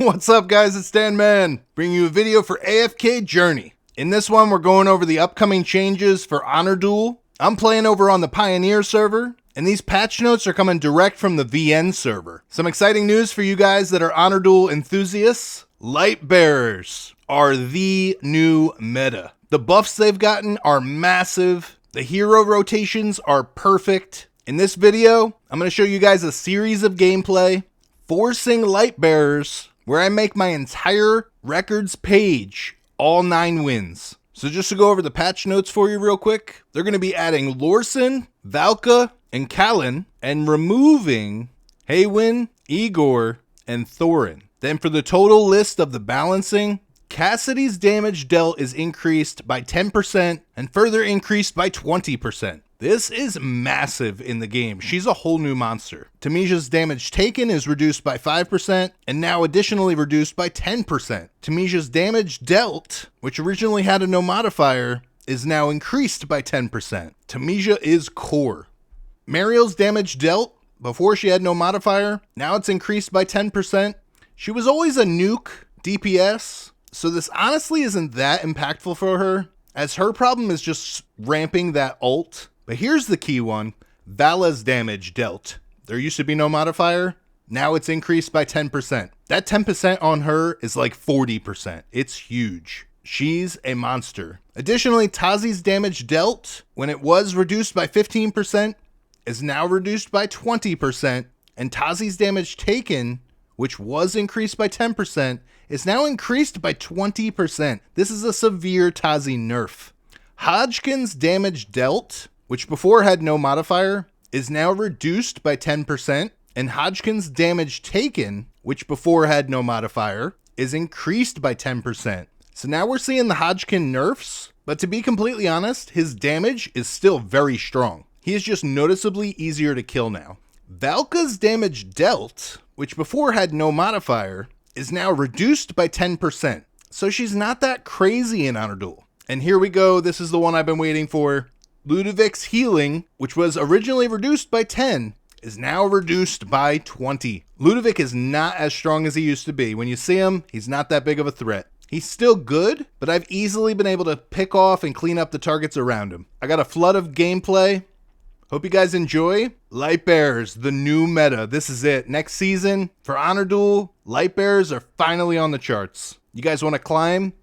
What's up, guys? It's Dan Man, bringing you a video for AFK Journey. In this one, we're going over the upcoming changes for Honor Duel. I'm playing over on the Pioneer server, and these patch notes are coming direct from the VN server. Some exciting news for you guys that are Honor Duel enthusiasts. Lightbearers are the new meta. The buffs they've gotten are massive. The hero rotations are perfect. In this video, I'm going to show you guys a series of gameplay forcing Lightbearers where I make my entire records page all 9 wins. So just to go over the patch notes for you real quick, they're going to be adding Lorson, Valka, and Kallen, and removing Haywin, Igor, and Thorin. Then for the total list of the balancing, Cassidy's damage dealt is increased by 10% and further increased by 20%. This is massive in the game. She's a whole new monster. Tamija's damage taken is reduced by 5% and now additionally reduced by 10%. Tamija's damage dealt, which originally had a no modifier, is now increased by 10%. Tamija is core. Mariel's damage dealt, before she had no modifier, now it's increased by 10%. She was always a nuke DPS, so this honestly isn't that impactful for her, as her problem is just ramping that ult. But here's the key one, Vala's damage dealt. There used to be no modifier, now it's increased by 10%. That 10% on her is like 40%. It's huge. She's a monster. Additionally, Tazi's damage dealt, when it was reduced by 15%, is now reduced by 20%, and Tazi's damage taken, which was increased by 10%, is now increased by 20%. This is a severe Tazi nerf. Hodgkin's damage dealt, which before had no modifier, is now reduced by 10%, and Hodgkin's damage taken, which before had no modifier, is increased by 10%. So now we're seeing the Hodgkin nerfs, but to be completely honest, his damage is still very strong. He is just noticeably easier to kill now. Valka's damage dealt, which before had no modifier, is now reduced by 10%. So she's not that crazy in Honor Duel. And here we go, this is the one I've been waiting for. Ludwig's healing, which was originally reduced by 10, is now reduced by 20. Ludwig is not as strong as he used to be. When you see him, he's not that big of a threat. He's still good, but I've easily been able to pick off and clean up the targets around him. I got a flood of gameplay. Hope you guys enjoy. Lightbearers, the new meta. This is it. Next season, for Honor Duel, Lightbearers are finally on the charts. You guys want to climb?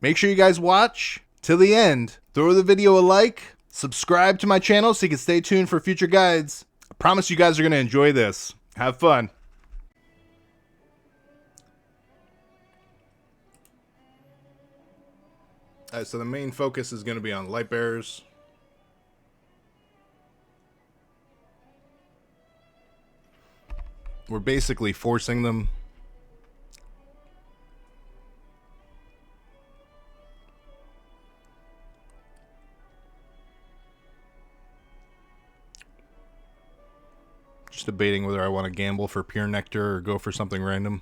Make sure you guys watch till the end. Throw the video a like. Subscribe to my channel so you can stay tuned for future guides. I promise you guys are going to enjoy this. Have fun. Alright, so the main focus is going to be on Lightbearers. We're basically forcing them. Just debating whether I want to gamble for pure nectar or go for something random.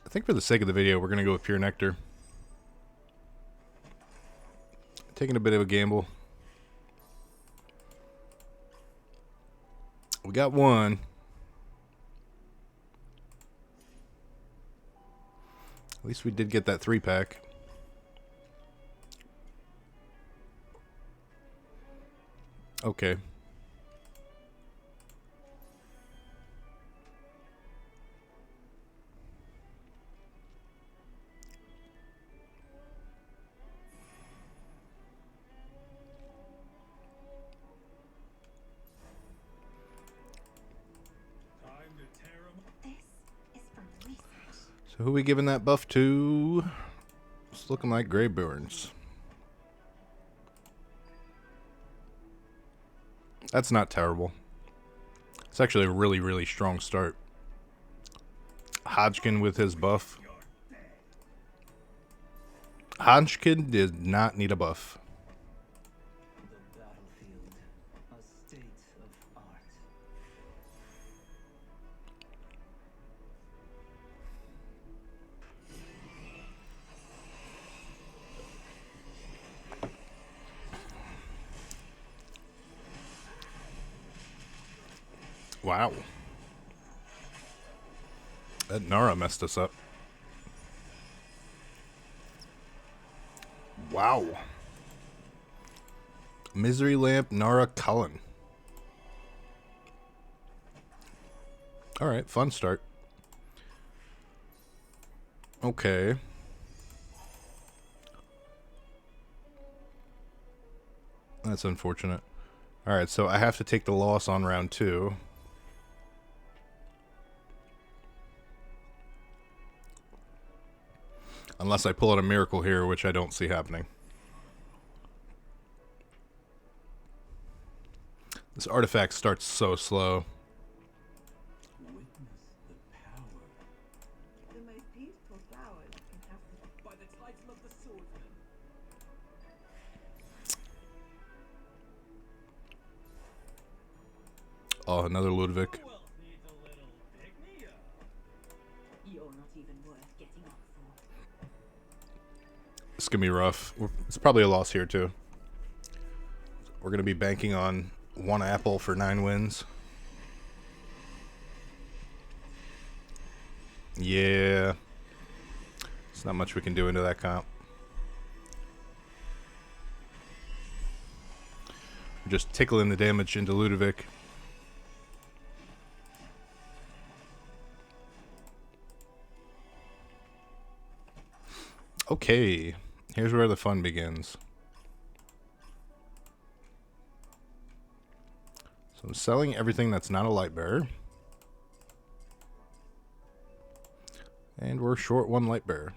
I think for the sake of the video, we're going to go with pure nectar. Taking a bit of a gamble. We got one. At least we did get that 3-pack. Okay. So who are we giving that buff to? It's looking like Greyburns. That's not terrible. It's actually a really, really strong start. Hodgkin with his buff. Hodgkin did not need a buff. Wow. That Nara messed us up. Wow. Misery Lamp, Nara Cullen. Alright, fun start. Okay. That's unfortunate. Alright, so I have to take the loss on round 2. Unless I pull out a miracle here, which I don't see happening. This artifact starts so slow. Witness the power. The most beautiful flowers can have By the title of the swordsman. Oh, another Ludwig. Who else needs a little pick-me-up? You're not even worth getting up for. It's going to be rough. It's probably a loss here, too. We're going to be banking on 1 apple for 9 wins. Yeah. There's not much we can do into that comp. We're just tickling the damage into Ludovic. Okay. Here's where the fun begins. So I'm selling everything that's not a Lightbearer. And we're short 1 Lightbearer.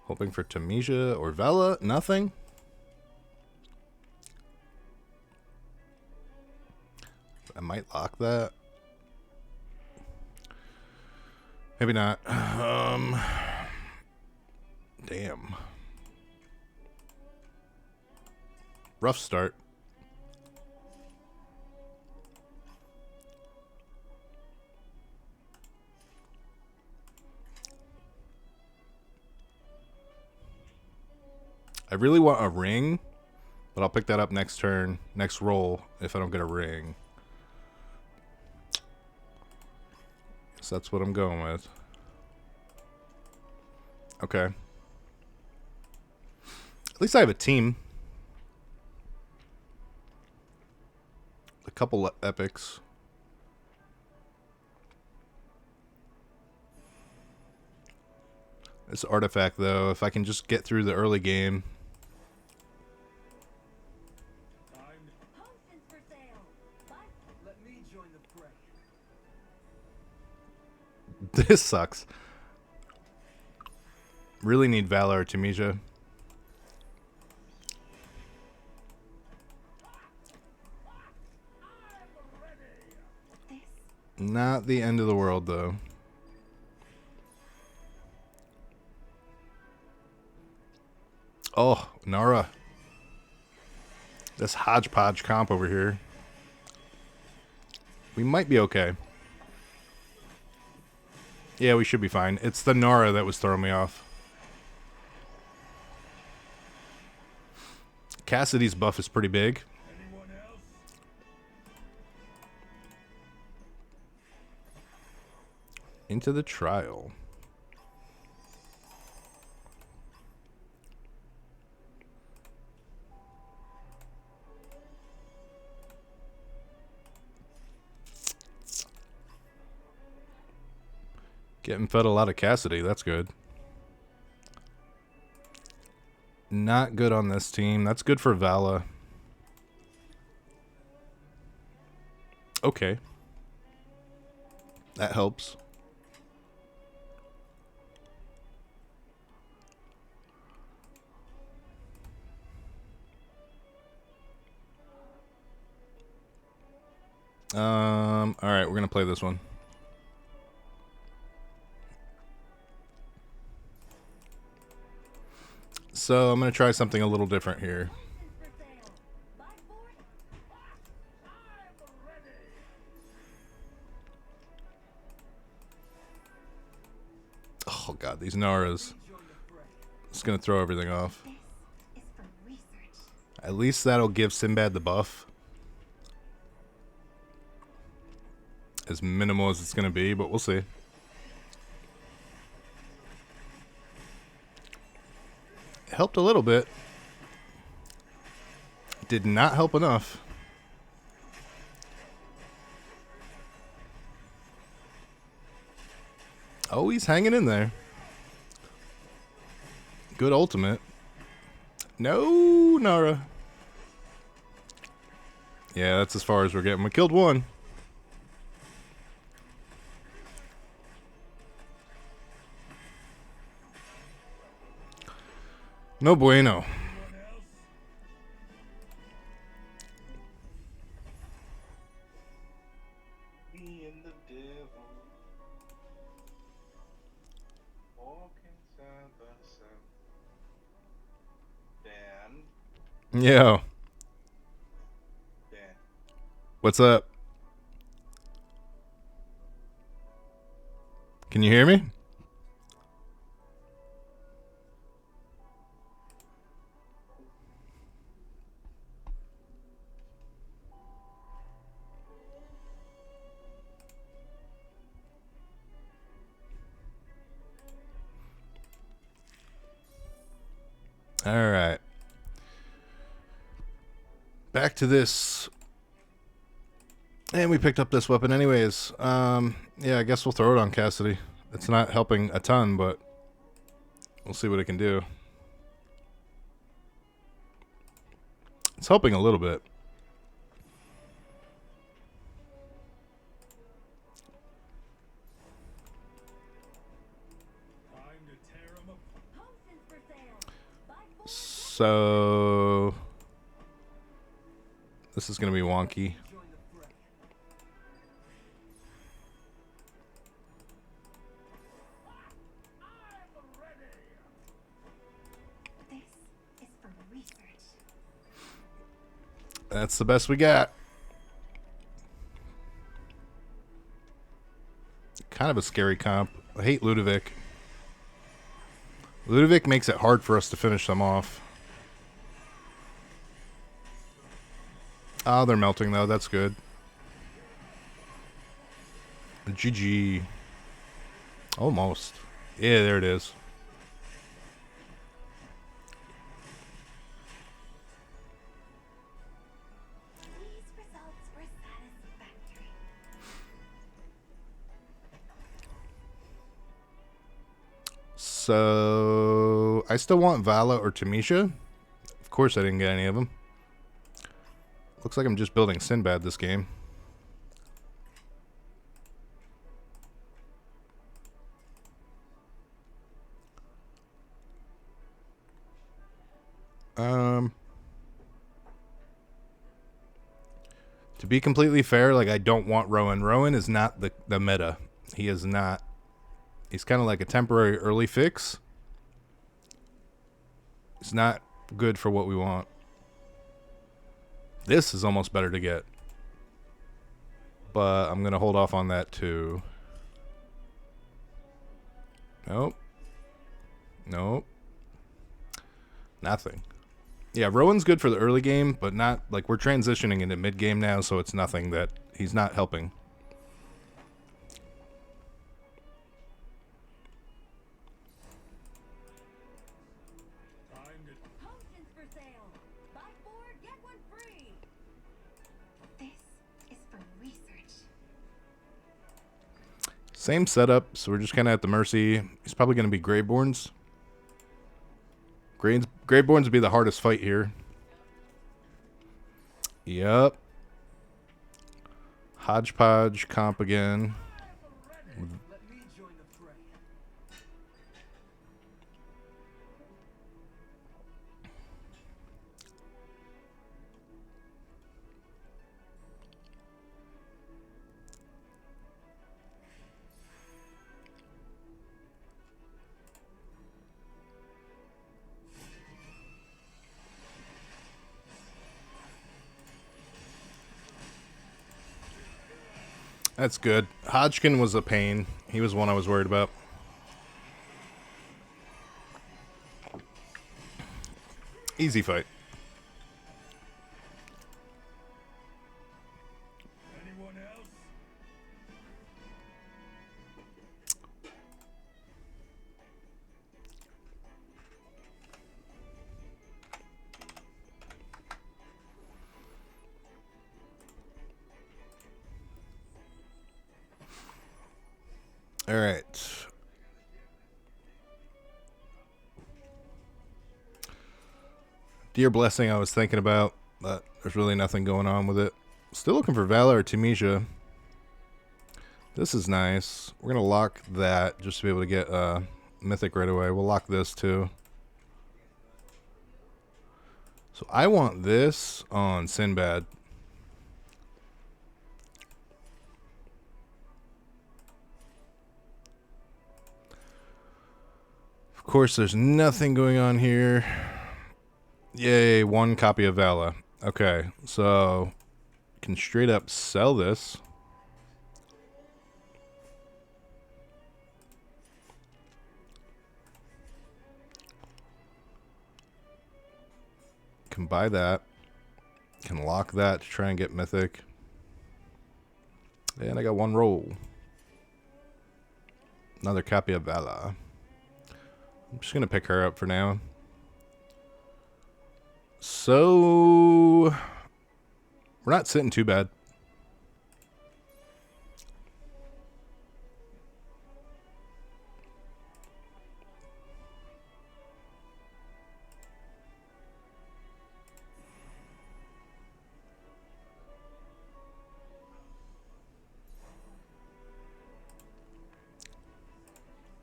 Hoping for Tamisia or Vela. Nothing. I might lock that. Maybe not. Damn. Rough start. I really want a ring, but I'll pick that up next turn, next roll, if I don't get a ring. Guess that's what I'm going with. Okay. At least I have a team. A couple epics. This artifact, though, if I can just get through the early game. Potions for sale. Let me join the fray. This sucks. Really need Valor or Tamisia. Not the end of the world, though. Oh, Nara. This hodgepodge comp over here. We might be okay. Yeah, we should be fine. It's the Nara that was throwing me off. Cassidy's buff is pretty big. Anyone else? Into the trial. Getting fed a lot of Cassidy. That's good. Not good on this team. That's good for Vala. Okay. That helps. All right, we're gonna play this one. So I'm gonna try something a little different here. Oh god, these Naras. It's gonna throw everything off. At least that'll give Sinbad the buff. As minimal as it's going to be, but we'll see. It helped a little bit. Did not help enough. Oh, he's hanging in there. Good ultimate. No, Nara. Yeah, that's as far as we're getting. We killed one. No bueno. Me and the devil walking side by side. Dan, Yo, Dan, what's up? Can you hear me? All right. Back to this. And we picked up this weapon anyways. Yeah, I guess we'll throw it on Cassidy. It's not helping a ton, but we'll see what it can do. It's helping a little bit. Time to tear 'em apart. Potions for sale. Buy 4, So this is going to be wonky. Join the fray. This is for research. That's the best we got. Kind of a scary comp. I hate Ludovic. Ludovic makes it hard for us to finish them off. Oh, they're melting though. That's good. GG. Almost. Yeah, there it is. These results were satisfactory. So I still want Vala or Tamisha. Of course I didn't get any of them. Looks like I'm just building Sinbad this game. To be completely fair, like I don't want Rowan. Rowan is not the meta. He is not. He's kind of like a temporary early fix. It's not good for what we want. This is almost better to get. But I'm going to hold off on that too. Nope. Nope. Nothing. Yeah, Rowan's good for the early game, but not like we're transitioning into mid game now, so it's nothing that he's not helping. Time to Potions for sale. Buy 4, get 1 free. This is for research. Same setup, so we're just kind of at the mercy. He's probably going to be Greyborns. Greyborns would be the hardest fight here. Yep. Hodgepodge comp again. let me join the fray. That's good. Hodgkin was a pain. He was one I was worried about. Easy fight. Dear Blessing I was thinking about, but there's really nothing going on with it. Still looking for Valor or Tunisia. This is nice. We're going to lock that just to be able to get Mythic right away. We'll lock this too. So I want this on Sinbad. Of course, there's nothing going on here. Yay, 1 copy of Vala. Okay, so can straight up sell this. Can buy that. Can lock that to try and get Mythic. And I got 1 roll. Another copy of Vala. I'm just going to pick her up for now. So we're not sitting too bad.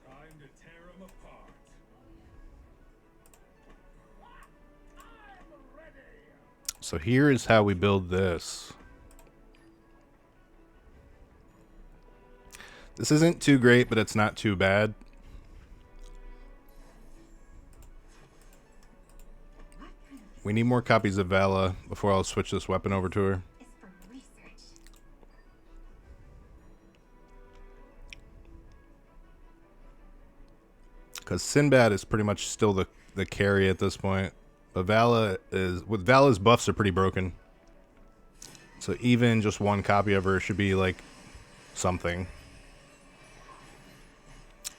Time to tear 'em apart. I'm ready. So here is how we build this. This isn't too great, but it's not too bad. We need more copies of Vala before I'll switch this weapon over to her. Is for research. Because Sinbad is pretty much still the carry at this point. But Vala is... with Vala's buffs are pretty broken. So even just 1 copy of her should be like something.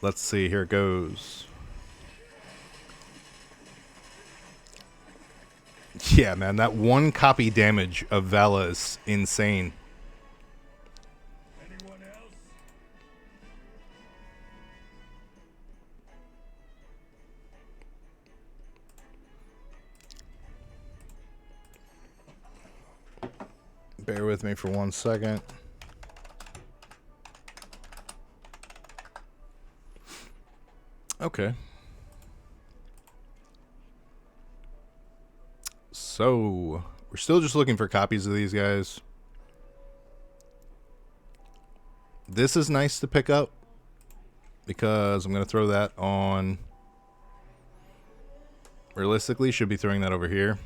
Let's see, here it goes. Yeah, man, that 1 copy damage of Vala is insane. Anyone else? Bear with me for 1 second. Okay. So, we're still just looking for copies of these guys. This is nice to pick up because I'm going to throw that on. Realistically, should be throwing that over here.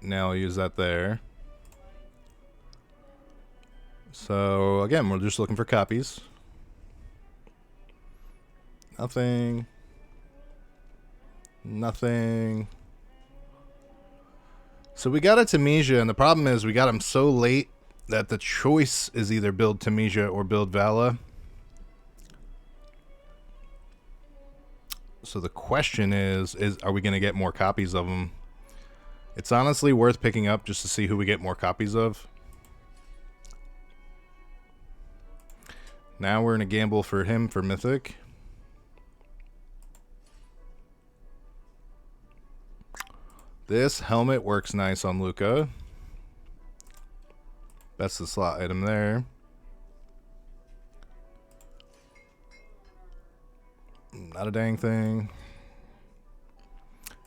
Now I'll use that there. So, again, we're just looking for copies. Nothing. Nothing. So we got a Tunisia, and the problem is we got him so late that the choice is either build Tunisia or build Vala. So the question is are we going to get more copies of them? It's honestly worth picking up just to see who we get more copies of. Now we're in a gamble for him for Mythic. This helmet works nice on Luca. That's the slot item there. Not a dang thing.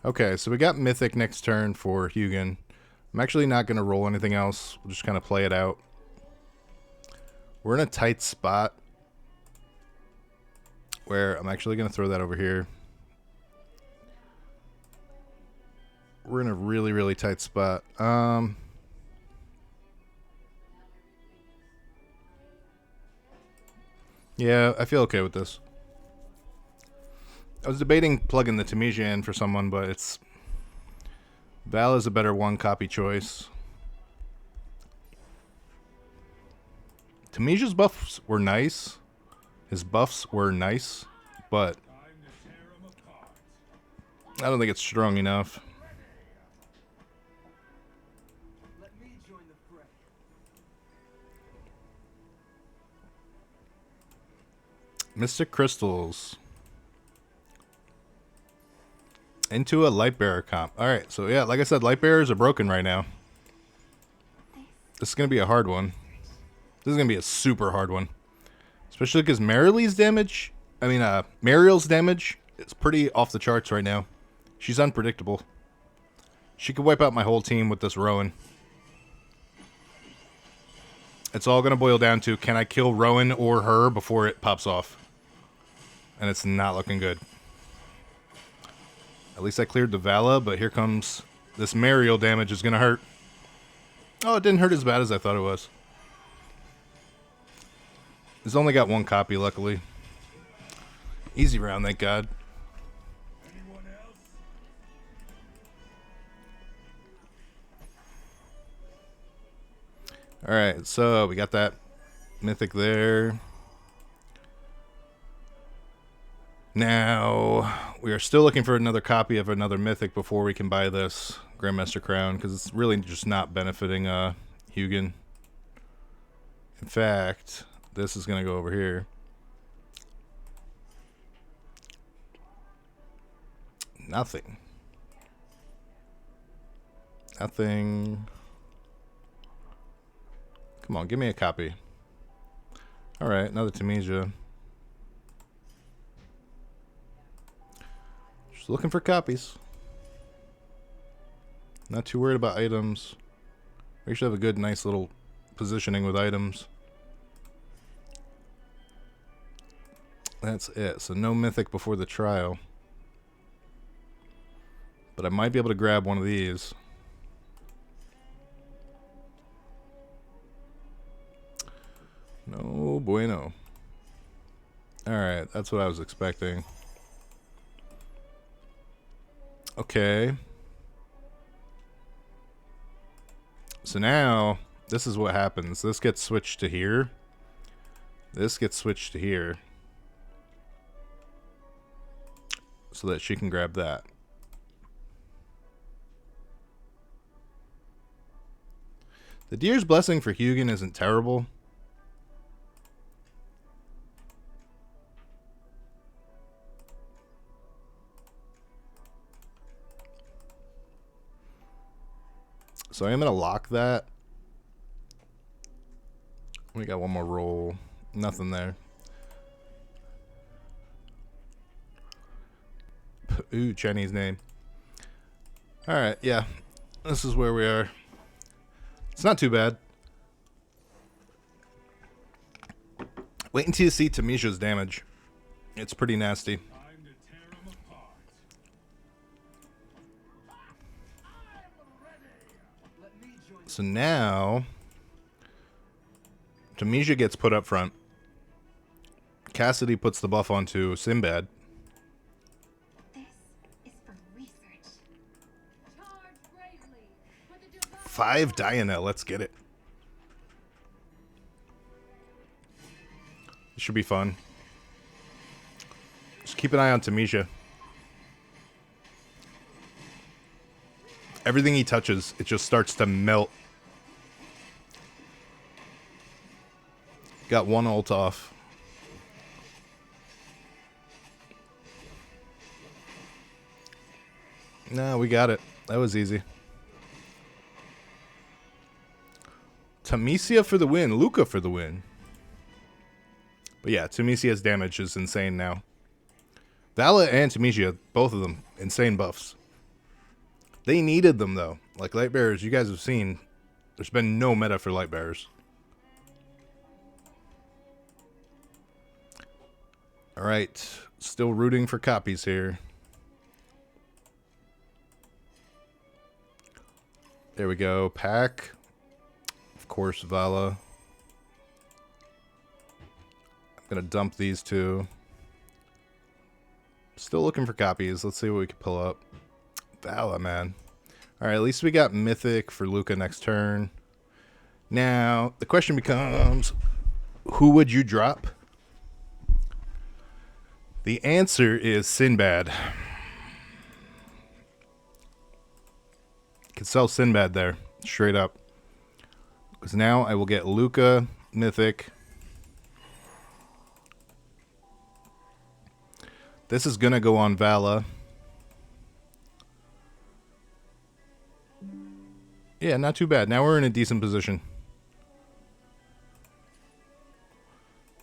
Okay, so we got Mythic next turn for Hugin. I'm actually not going to roll anything else. We'll just kind of play it out. We're in a tight spot where I'm actually going to throw that over here. We're in a really, really tight spot. Yeah, I feel okay with this. I was debating plugging the Tunisia in for someone, but it's... Val is a better 1 copy choice. Tunisia's buffs were nice. His buffs were nice, but Time to tear 'em apart. I don't think it's strong enough. Let me join the fray. Mystic Crystals. Into a Lightbearer comp. Alright, so yeah, like I said, Lightbearers are broken right now. This is going to be a hard one. This is going to be a super hard one. Especially because Marilee's damage, Mariel's damage is pretty off the charts right now. She's unpredictable. She could wipe out my whole team with this Rowan. It's all going to boil down to, can I kill Rowan or her before it pops off? And it's not looking good. At least I cleared the Vala, but here comes this Mariel damage is going to hurt. Oh, it didn't hurt as bad as I thought it was. It's only got one copy, luckily. Easy round, thank God. Anyone else? Alright, so we got that mythic there. Now, we are still looking for another copy of another mythic before we can buy this Grandmaster Crown, because it's really just not benefiting Hugin. In fact, this is going to go over here. Nothing. Nothing. Come on, give me a copy. Alright, another Tamesia. Just looking for copies. Not too worried about items. We should have a good, nice little positioning with items. That's it. So no mythic before the trial. But I might be able to grab one of these. No bueno. Alright, that's what I was expecting. Okay. So now, this is what happens. This gets switched to here. This gets switched to here. So that she can grab that. The Deer's Blessing for Hugin isn't terrible. So I am going to lock that. We got one more roll. Nothing there. Ooh, Chinese name. Alright, yeah. This is where we are. It's not too bad. Wait until you see Tamesia's damage. It's pretty nasty. Time to tear 'em apart. Let me join So now, Tamesia gets put up front. Cassidy puts the buff onto Sinbad. This is for research. Charge bravely for the divine 5 Diana, let's get it. This should be fun. Just keep an eye on Tamesia. Everything he touches, it just starts to melt. Got one ult off. No, we got it. That was easy. Tamesia for the win. Luca for the win. But yeah, Tamesia's damage is insane now. Vala and Tamesia, both of them, insane buffs. They needed them, though. Like Lightbearers, you guys have seen, there's been no meta for Lightbearers. Alright, still rooting for copies here. There we go. Pack. Of course, Vala. I'm going to dump these two. Still looking for copies. Let's see what we can pull up. Vala, man. Alright, at least we got Mythic for Luca next turn. Now, the question becomes, who would you drop? The answer is Sinbad. Could sell Sinbad there, straight up. Because now I will get Luca, Mythic. This is going to go on Vala. Yeah, not too bad. Now we're in a decent position.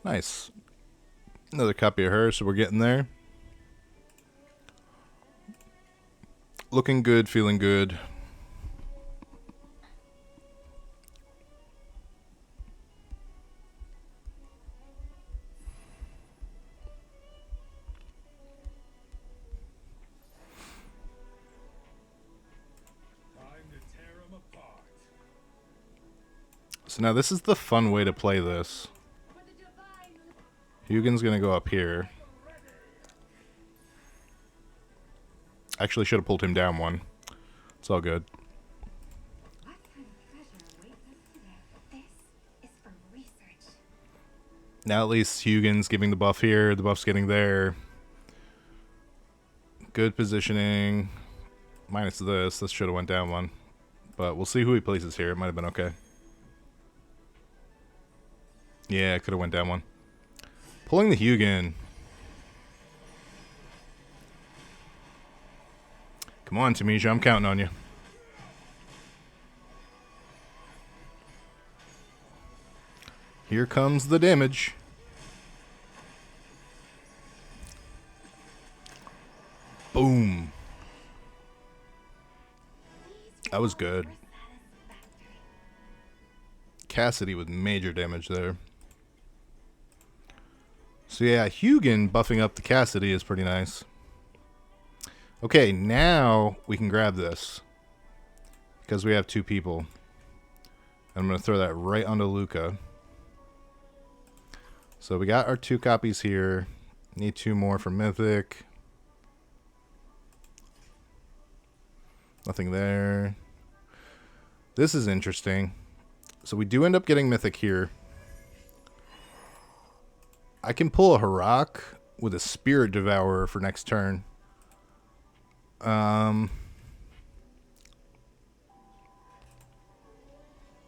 Nice. Another copy of her, so we're getting there. Looking good, feeling good. Time to tear 'em apart. So now this is the fun way to play this. For the divine Hugin's gonna go up here. Actually, should have pulled him down one. It's all good. What kind of treasure awaits us today? This is for research. Now at least Hugin's giving the buff here. The buff's getting there. Good positioning. Minus this. This should have went down one. But we'll see who he places here. It might have been okay. Yeah, it could have went down one. Pulling the Hugin. Come on, Tamisha. I'm counting on you. Here comes the damage. Boom. That was good. Cassidy with major damage there. So yeah, Hugin buffing up the Cassidy is pretty nice. Okay, now we can grab this. Because we have two people. I'm going to throw that right onto Luca. So we got our 2 copies here. Need 2 more for Mythic. Nothing there. This is interesting. So we do end up getting Mythic here. I can pull a Harak with a Spirit Devourer for next turn.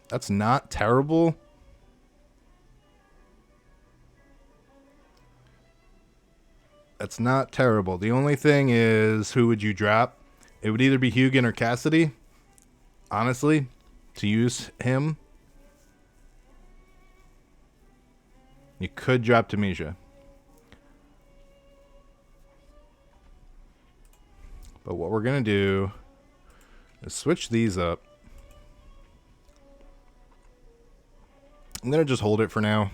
That's not terrible. That's not terrible. The only thing is, who would you drop? It would either be Hugin or Cassidy. Honestly, to use him. You could drop Tamisha. But what we're going to do is switch these up. I'm going to just hold it for now.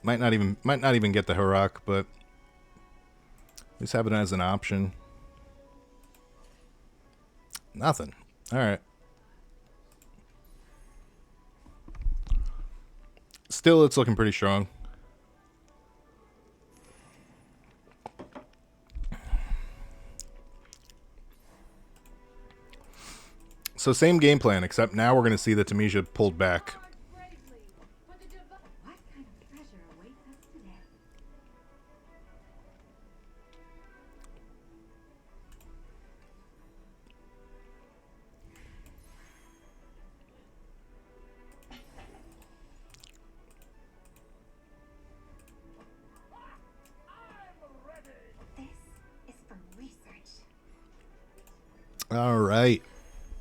Might not even get the Harak, but at least have it as an option. Nothing. All right. Still, it's looking pretty strong. So same game plan, except now we're going to see that Tamisha pulled back. charge bravely. For the divine What kind of treasure awaits us today? This is for research. All right.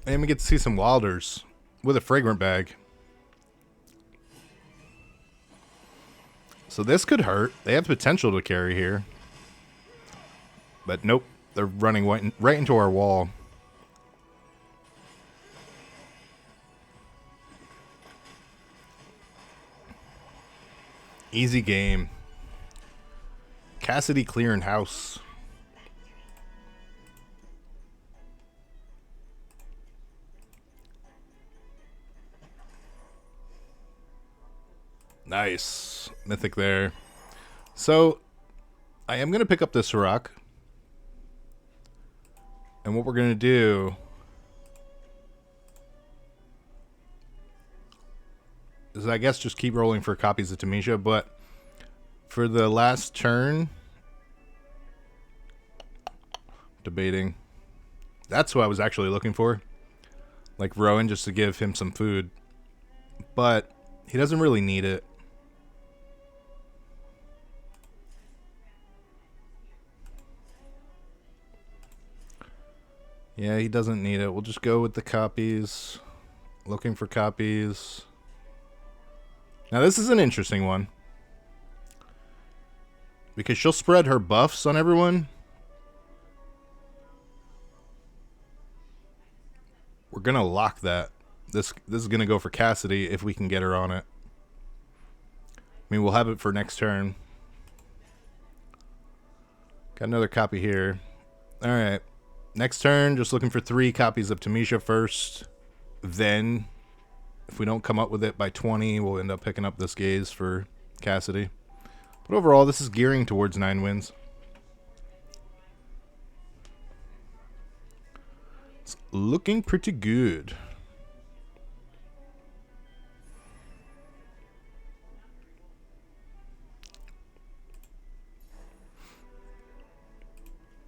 And we get to see some Wilders with a Fragrant Bag. So this could hurt. They have potential to carry here. But nope. They're running right into our wall. Easy game. Cassidy clearing house. Nice. Mythic there. So, I am going to pick up this Harak. And what we're going to do is, I guess, just keep rolling for copies of Tamisha. But for the last turn, debating. That's what I was actually looking for. Like Rowan, just to give him some food. But he doesn't really need it. Yeah, he doesn't need it. We'll just go with the copies. Looking for copies. Now this is an interesting one. Because she'll spread her buffs on everyone. We're going to lock that. This is going to go for Cassidy if we can get her on it. I mean, we'll have it for next turn. Got another copy here. Alright. Next turn, just looking for 3 copies of Tamisha first. Then, if we don't come up with it by 20, we'll end up picking up this gaze for Cassidy. But overall, this is gearing towards 9 wins. It's looking pretty good.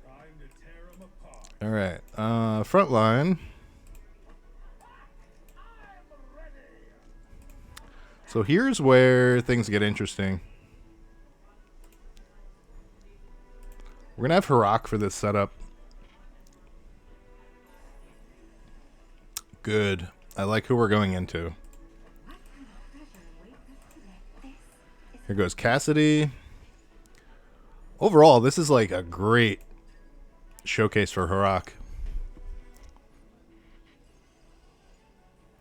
Time to tear 'em apart. All right, front line. So here's where things get interesting. We're gonna have Harak for this setup. Good. I like who we're going into. Here goes Cassidy. Overall, this is like a great showcase for Harak.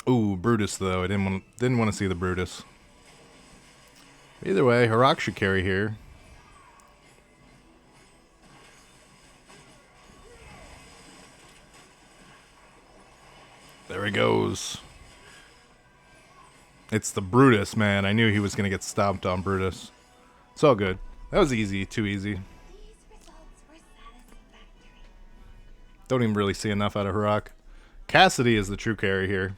Ooh, Brutus though. I didn't want to see the Brutus. Either way, Harak should carry here. There he goes. It's the Brutus, man. I knew he was going to get stomped on Brutus. It's all good. That was easy. Too easy. These results were satisfactory. Don't even really see enough out of Harak. Cassidy is the true carry here.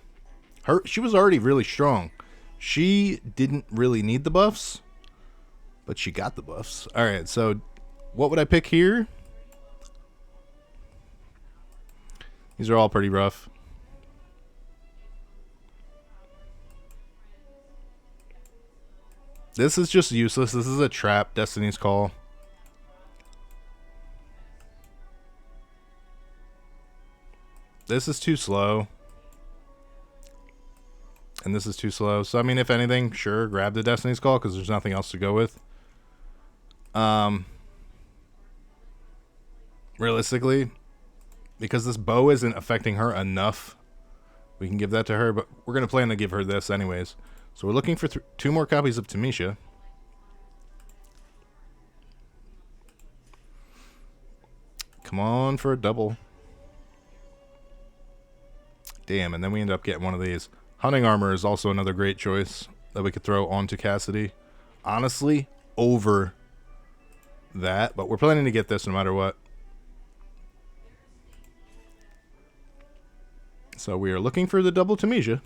She was already really strong. She didn't really need the buffs, but she got the buffs. All right, so what would I pick here? These are all pretty rough. This is just useless. This is a trap. Destiny's Call. This is too slow. And this is too slow. So, I mean, if anything, sure, grab the Destiny's Call because there's nothing else to go with. Realistically, because this bow isn't affecting her enough, we can give that to her, but we're going to plan to give her this anyways. So we're looking for 2 more copies of Tamisha. Come on for a double. Damn, and then we end up getting one of these. Hunting armor is also another great choice that we could throw onto Cassidy. Honestly, over that, but we're planning to get this no matter what. So we are looking for the double Tamisha.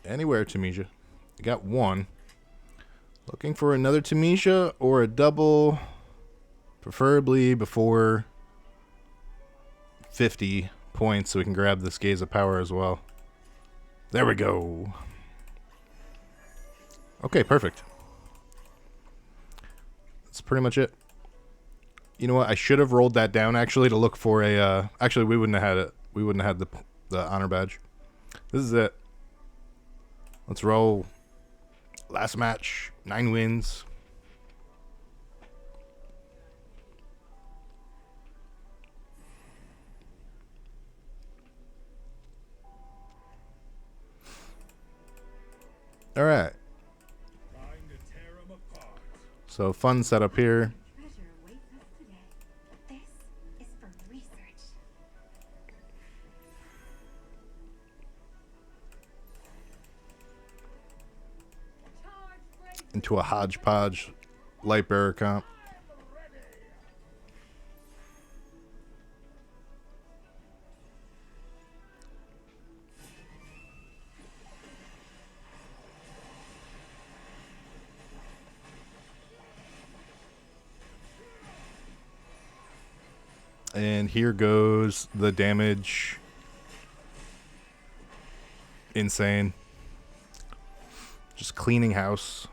Anywhere Tamisha. I got 1. Looking for another Tamisha or a double, preferably before 50 points so we can grab this Gaze of Power as well. There we go. Okay, perfect. That's pretty much it. You know what? I should have rolled that down actually to look for a actually we wouldn't have had it. We wouldn't have had the honor badge. This is it. Let's roll. Last match, 9 wins. All right. Time to tear 'em apart. So fun setup here. Treasure awaits us today. This is for research. Charge bravely. Into a hodgepodge Lightbearer comp. And here goes the damage. Insane. Just cleaning house.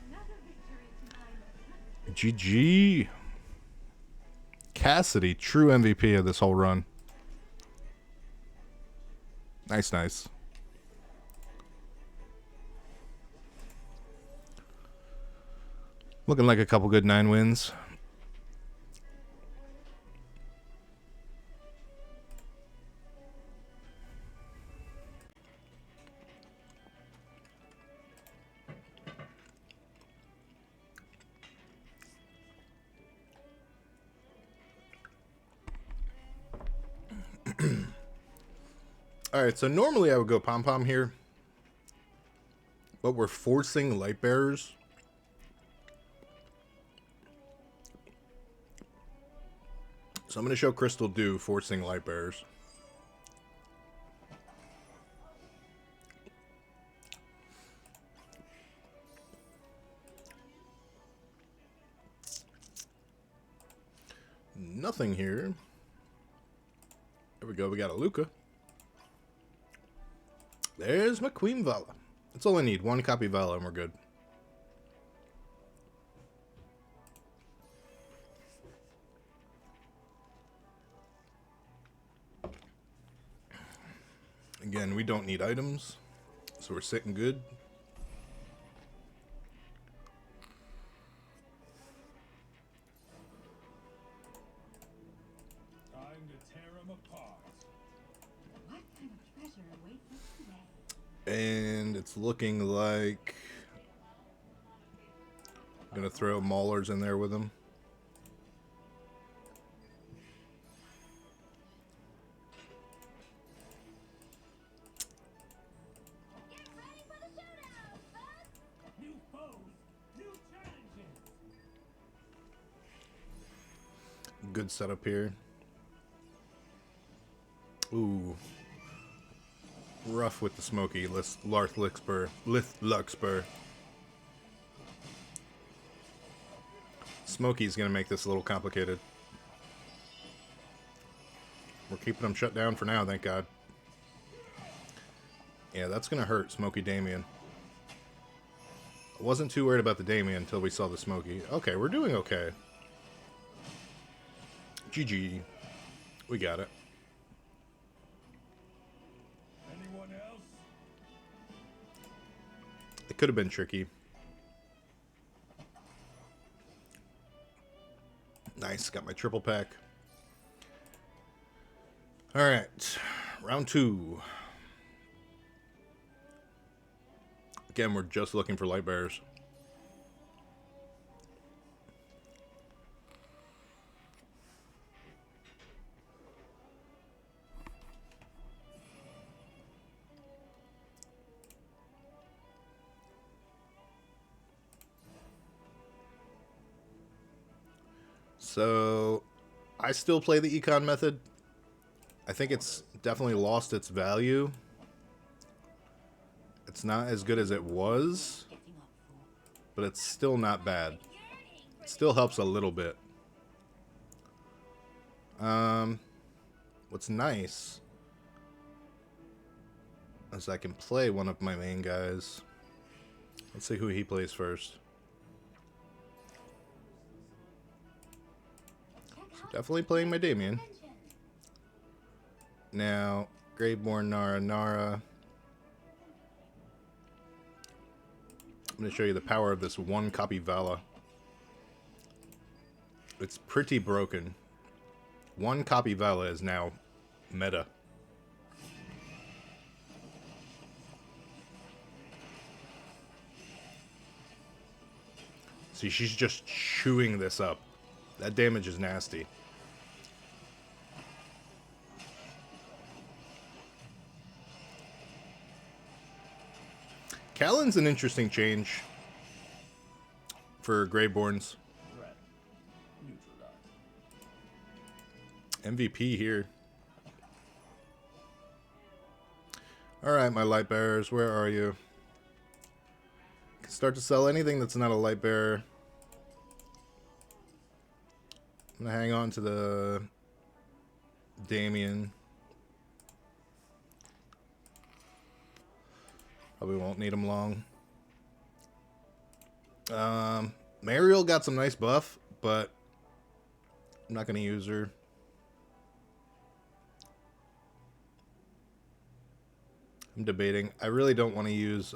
Another victory to my GG. Cassidy, true MVP of this whole run. Nice, nice. Looking like a couple good 9 wins. Alright, so normally I would go pom-pom here. But we're forcing Lightbearers. So I'm going to show Crystal Dew forcing Lightbearers. Nothing here. There we go, we got a Luca. There's my Queen Vala. That's all I need. 1 copy Vala and we're good. Again, we don't need items, so we're sitting good. Time to tear 'em apart. What kind of treasure awaits us today? And it's looking like I'm gonna throw Maulers in there with them. Get ready for the showdown, son! New foes, new challenges. Good setup here. Ooh. Rough with the smoky Luxburr. Smoky's gonna make this a little complicated. We're keeping them shut down for now, thank God. Yeah, that's gonna hurt Smoky Damien. I wasn't too worried about the Damien until we saw the Smoky. Okay, we're doing okay. GG. We got it. Anyone else? It could have been tricky. Nice, got my triple pack. Alright, round 2. Again, we're just looking for Lightbearers. So, I still play the econ method. I think it's definitely lost its value. It's not as good as it was, but it's still not bad. It still helps a little bit. What's nice is I can play one of my main guys. Let's see who he plays first. So definitely playing my Damien. Now, Graveborn Nara. I'm going to show you the power of this 1 copy Vala. It's pretty broken. 1 copy Vala is now meta. See, she's just chewing this up. That damage is nasty. Callan's an interesting change for Greyborns. MVP here. Alright, my Lightbearers, where are you? Can start to sell anything that's not a Lightbearer. I'm gonna hang on to the Damien. Probably won't need him long. Mariel got some nice buff, but I'm not going to use her. I'm debating. I really don't want to use...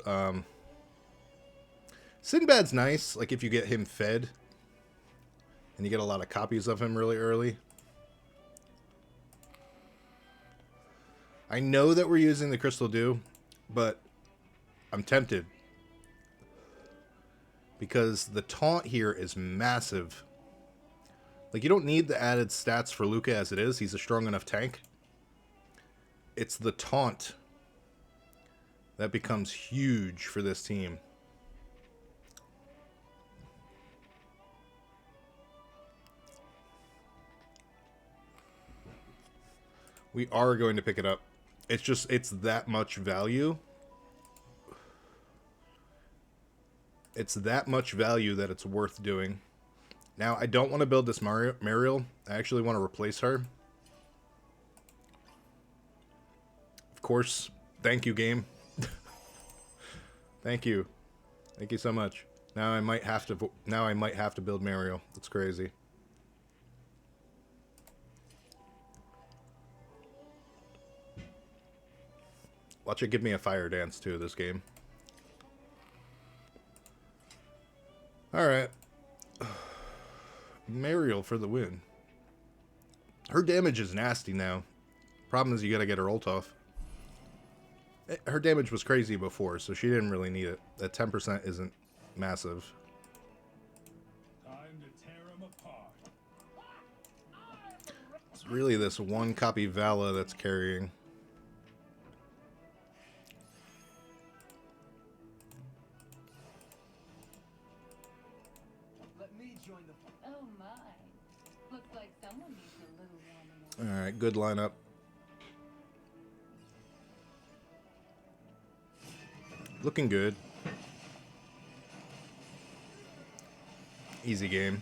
Sinbad's nice, like if you get him fed and you get a lot of copies of him really early. I know that we're using the Crystal Dew, but I'm tempted because the taunt here is massive. Like, you don't need the added stats for Luca as it is. He's a strong enough tank. It's the taunt that becomes huge for this team. We are going to pick it up. It's just, it's that much value. It's that much value that it's worth doing. Now, I don't want to build this Mariel. I actually want to replace her. Of course. Thank you, game. Thank you. Thank you so much. Now I might have to build Mariel. That's crazy. Watch it give me a fire dance, too, this game. Alright. Mariel for the win. Her damage is nasty now. Problem is you gotta get her ult off. Her damage was crazy before, so she didn't really need it. That 10% isn't massive. Time to tear 'em apart. It's really this one copy Vala that's carrying. Oh my. Looks like someone needs a little warming up. Alright, good lineup. Looking good. Easy game.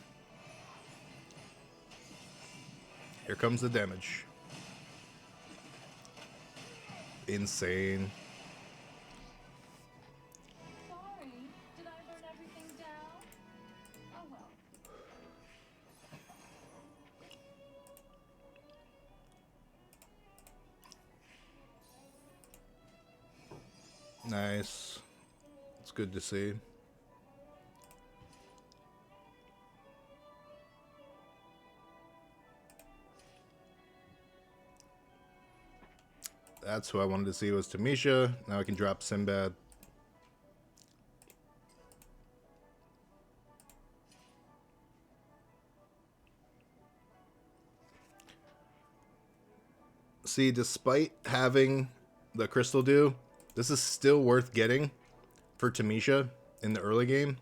Here comes the damage. Insane. Sorry, did I burn everything down? Oh well. Nice. It's good to see. That's who I wanted to see was Tamisha. Now I can drop Sinbad. See, despite having the Crystal Dew, this is still worth getting for Tamisha in the early game.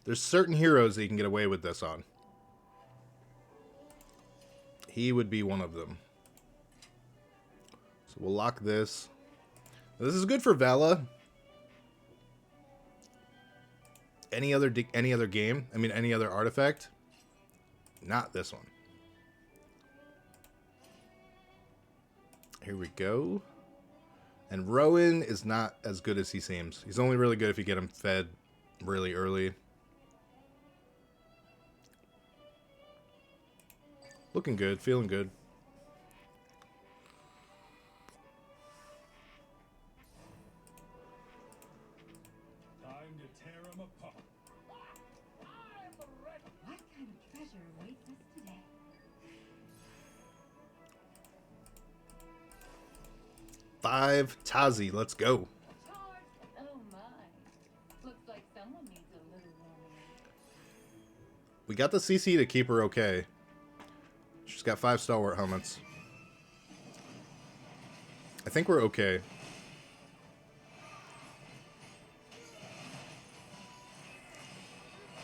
There's certain heroes that you can get away with this on. He would be one of them. So we'll lock this. This is good for Vala. Any other game, I mean any other artifact, not this one. Here we go. And Rowan is not as good as he seems. He's only really good if you get him fed really early. Looking good, feeling good. Time to tear 'em apart. What kind of treasure awaits us today? Five Tazi, let's go. Charge. Oh my. Looks like someone needs a little warming up. We got the CC to keep her okay. She's got 5 stalwart helmets. I think we're okay.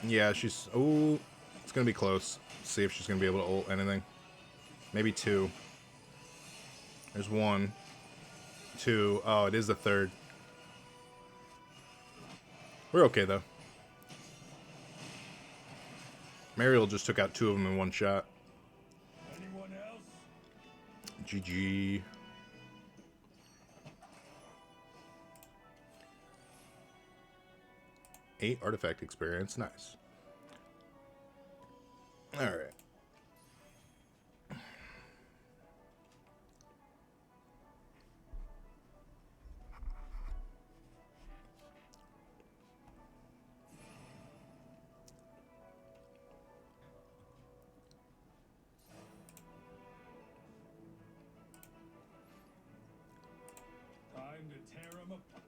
Yeah, she's... Oh, it's going to be close. Let's see if she's going to be able to ult anything. Maybe 2. There's 1. 2. Oh, it is the 3rd. We're okay, though. Mariel just took out 2 of them in one shot. Anyone else? GG. 8 artifact experience. Nice. Alright. Time to tear him apart.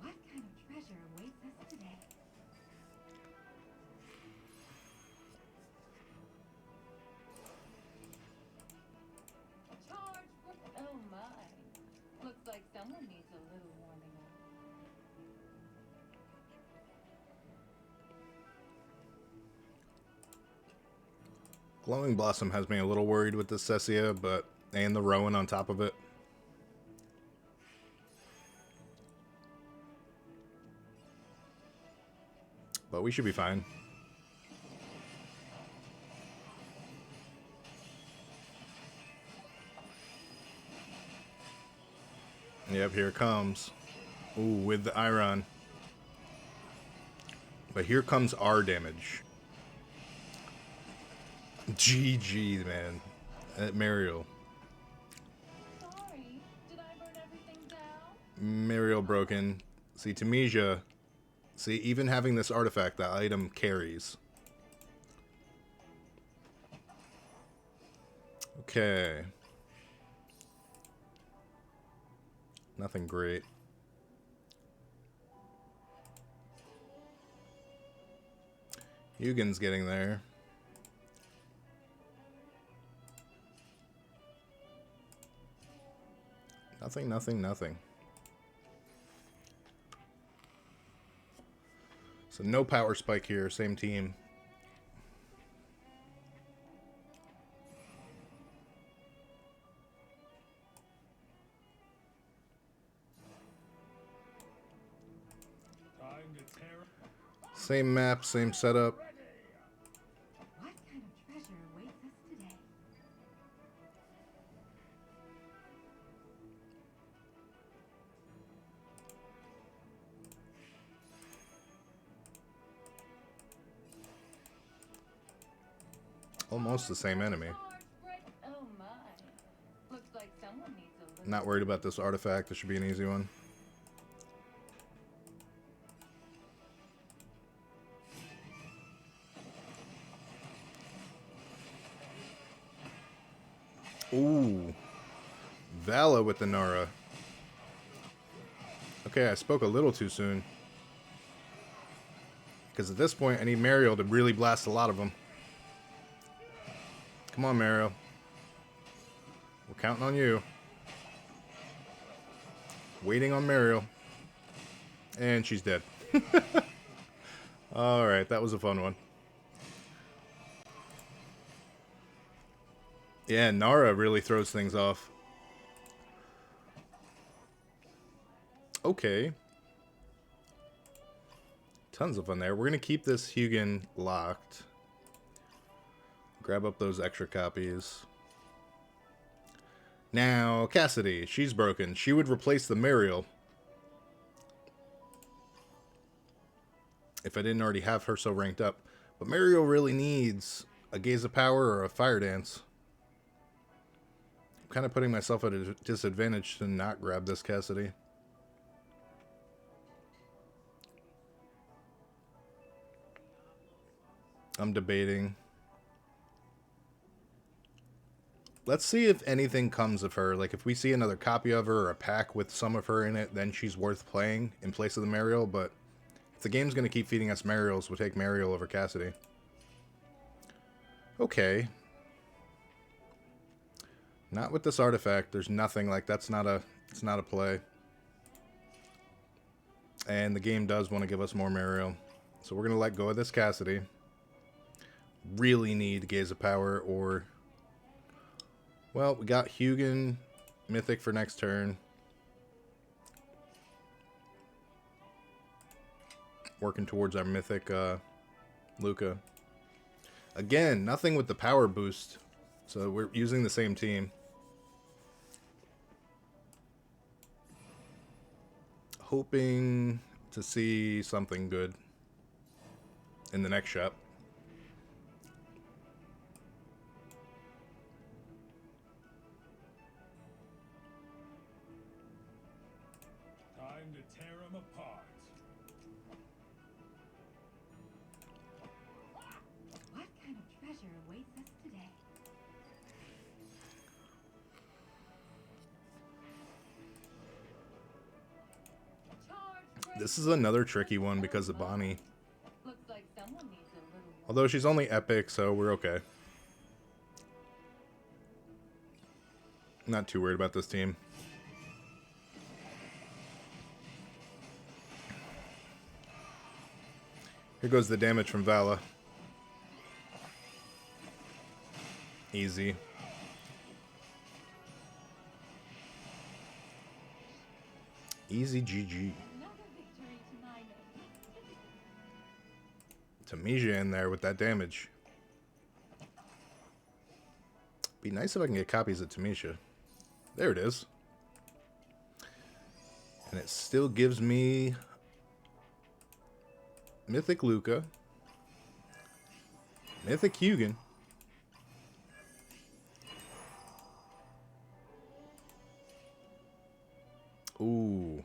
What kind of treasure awaits us today? Charge for... Oh my. Looks like someone needs a little warming up. Glowing Blossom has me a little worried with this Cessia, but and the Rowan on top of it. But we should be fine. Yep, here it comes. Ooh, with the Iron. But here comes our damage. GG, man. Mariel. Sorry, did I burn everything down? Mariel broken. See, Tamesia. See, even having this artifact, that item carries. Okay. Nothing great. Hugin's getting there. Nothing, nothing, nothing. So no power spike here, same team. Time to tear him. Same map, same setup. What kind of treasure awaits us today? Almost the same enemy. Charge break... Oh my. Looks like someone needs a little... Not worried about this artifact. This should be an easy one. Ooh. Vala with the Nara. Okay, I spoke a little too soon. Because at this point, I need Mariel to really blast a lot of them. Come on, Mariel. We're counting on you. Waiting on Mariel. And she's dead. Alright, that was a fun one. Yeah, Nara really throws things off. Okay. Tons of fun there. We're going to keep this Hugin locked. Grab up those extra copies. Now, Cassidy. She's broken. She would replace the Mariel. If I didn't already have her so ranked up. But Mariel really needs a Gaze of Power or a Fire Dance. I'm kind of putting myself at a disadvantage to not grab this Cassidy. I'm debating. Let's see if anything comes of her. Like, if we see another copy of her or a pack with some of her in it, then she's worth playing in place of the Mariel. But if the game's going to keep feeding us Mariels, we'll take Mariel over Cassidy. Okay. Not with this artifact. There's nothing. Like, it's not a play. And the game does want to give us more Mariel. So we're going to let go of this Cassidy. Really need Gaze of Power or... Well, we got Hugin Mythic for next turn. Working towards our Mythic Luca. Again, nothing with the power boost. So we're using the same team. Hoping to see something good in the next shop. Time to tear them apart. What kind of treasure awaits us today? Charge This is another tricky one because of Bonnie. Looks like someone needs a little more. Although she's only epic, so we're okay. Not too worried about this team. Here goes the damage from Vala. Easy. Easy GG. Another victory to my name. Tamisha in there with that damage. Be nice if I can get copies of Tamisha. There it is. And it still gives me Mythic Luca, Mythic Hugin, ooh,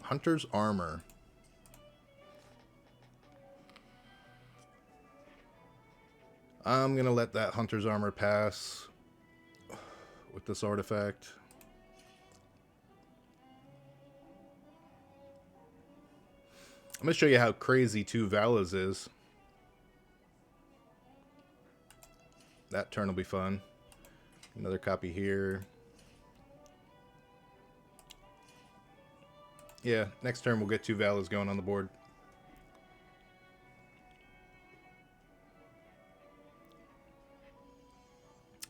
Hunter's Armor. I'm gonna let that Hunter's Armor pass with this artifact. I'm going to show you how crazy 2 Valas is. That turn will be fun. Another copy here. Yeah, next turn we'll get 2 Valas going on the board.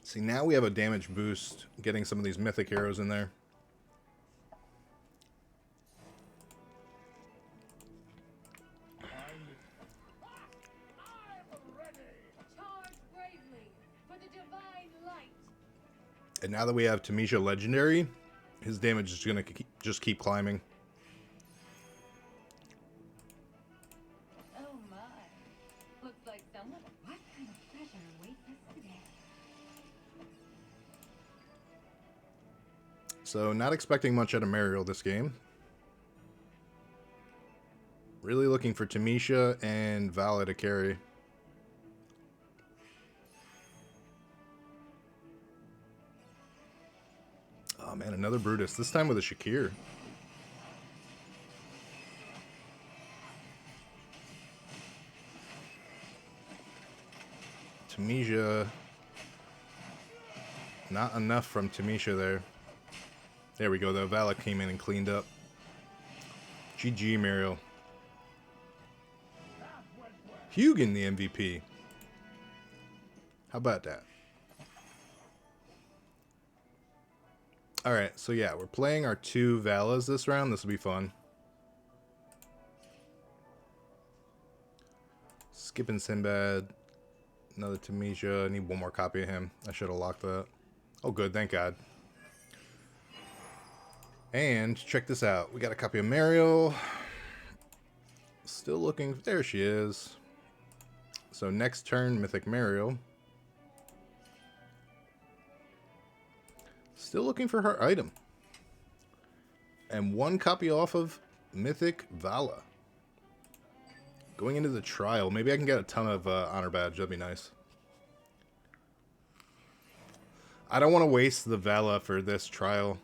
See, now we have a damage boost getting some of these mythic heroes in there. Charge bravely for the divine light. And now that we have Tamisha Legendary, his damage is going to just keep climbing. Oh my. Looks like someone. What kind of treasure awaits us today? So, not expecting much out of Mariel this game. Really looking for Tamisha and Vala to carry. Oh man, another Brutus. This time with a Shakir. Tamisha. Not enough from Tamisha there. There we go though. Vala came in and cleaned up. GG, Mariel. Hugin the MVP. How about that? Alright, so yeah, we're playing our 2 Valas this round. This will be fun. Skipping Sinbad. Another Tamisha. I need one more copy of him. I should have locked that. Oh good, thank God. And check this out. We got a copy of Mariel. Still looking. There she is. So next turn, Mythic Mariel. Still looking for her item. And 1 copy off of Mythic Vala. Going into the trial. Maybe I can get a ton of honor badge. That'd be nice. I don't want to waste the Vala for this trial.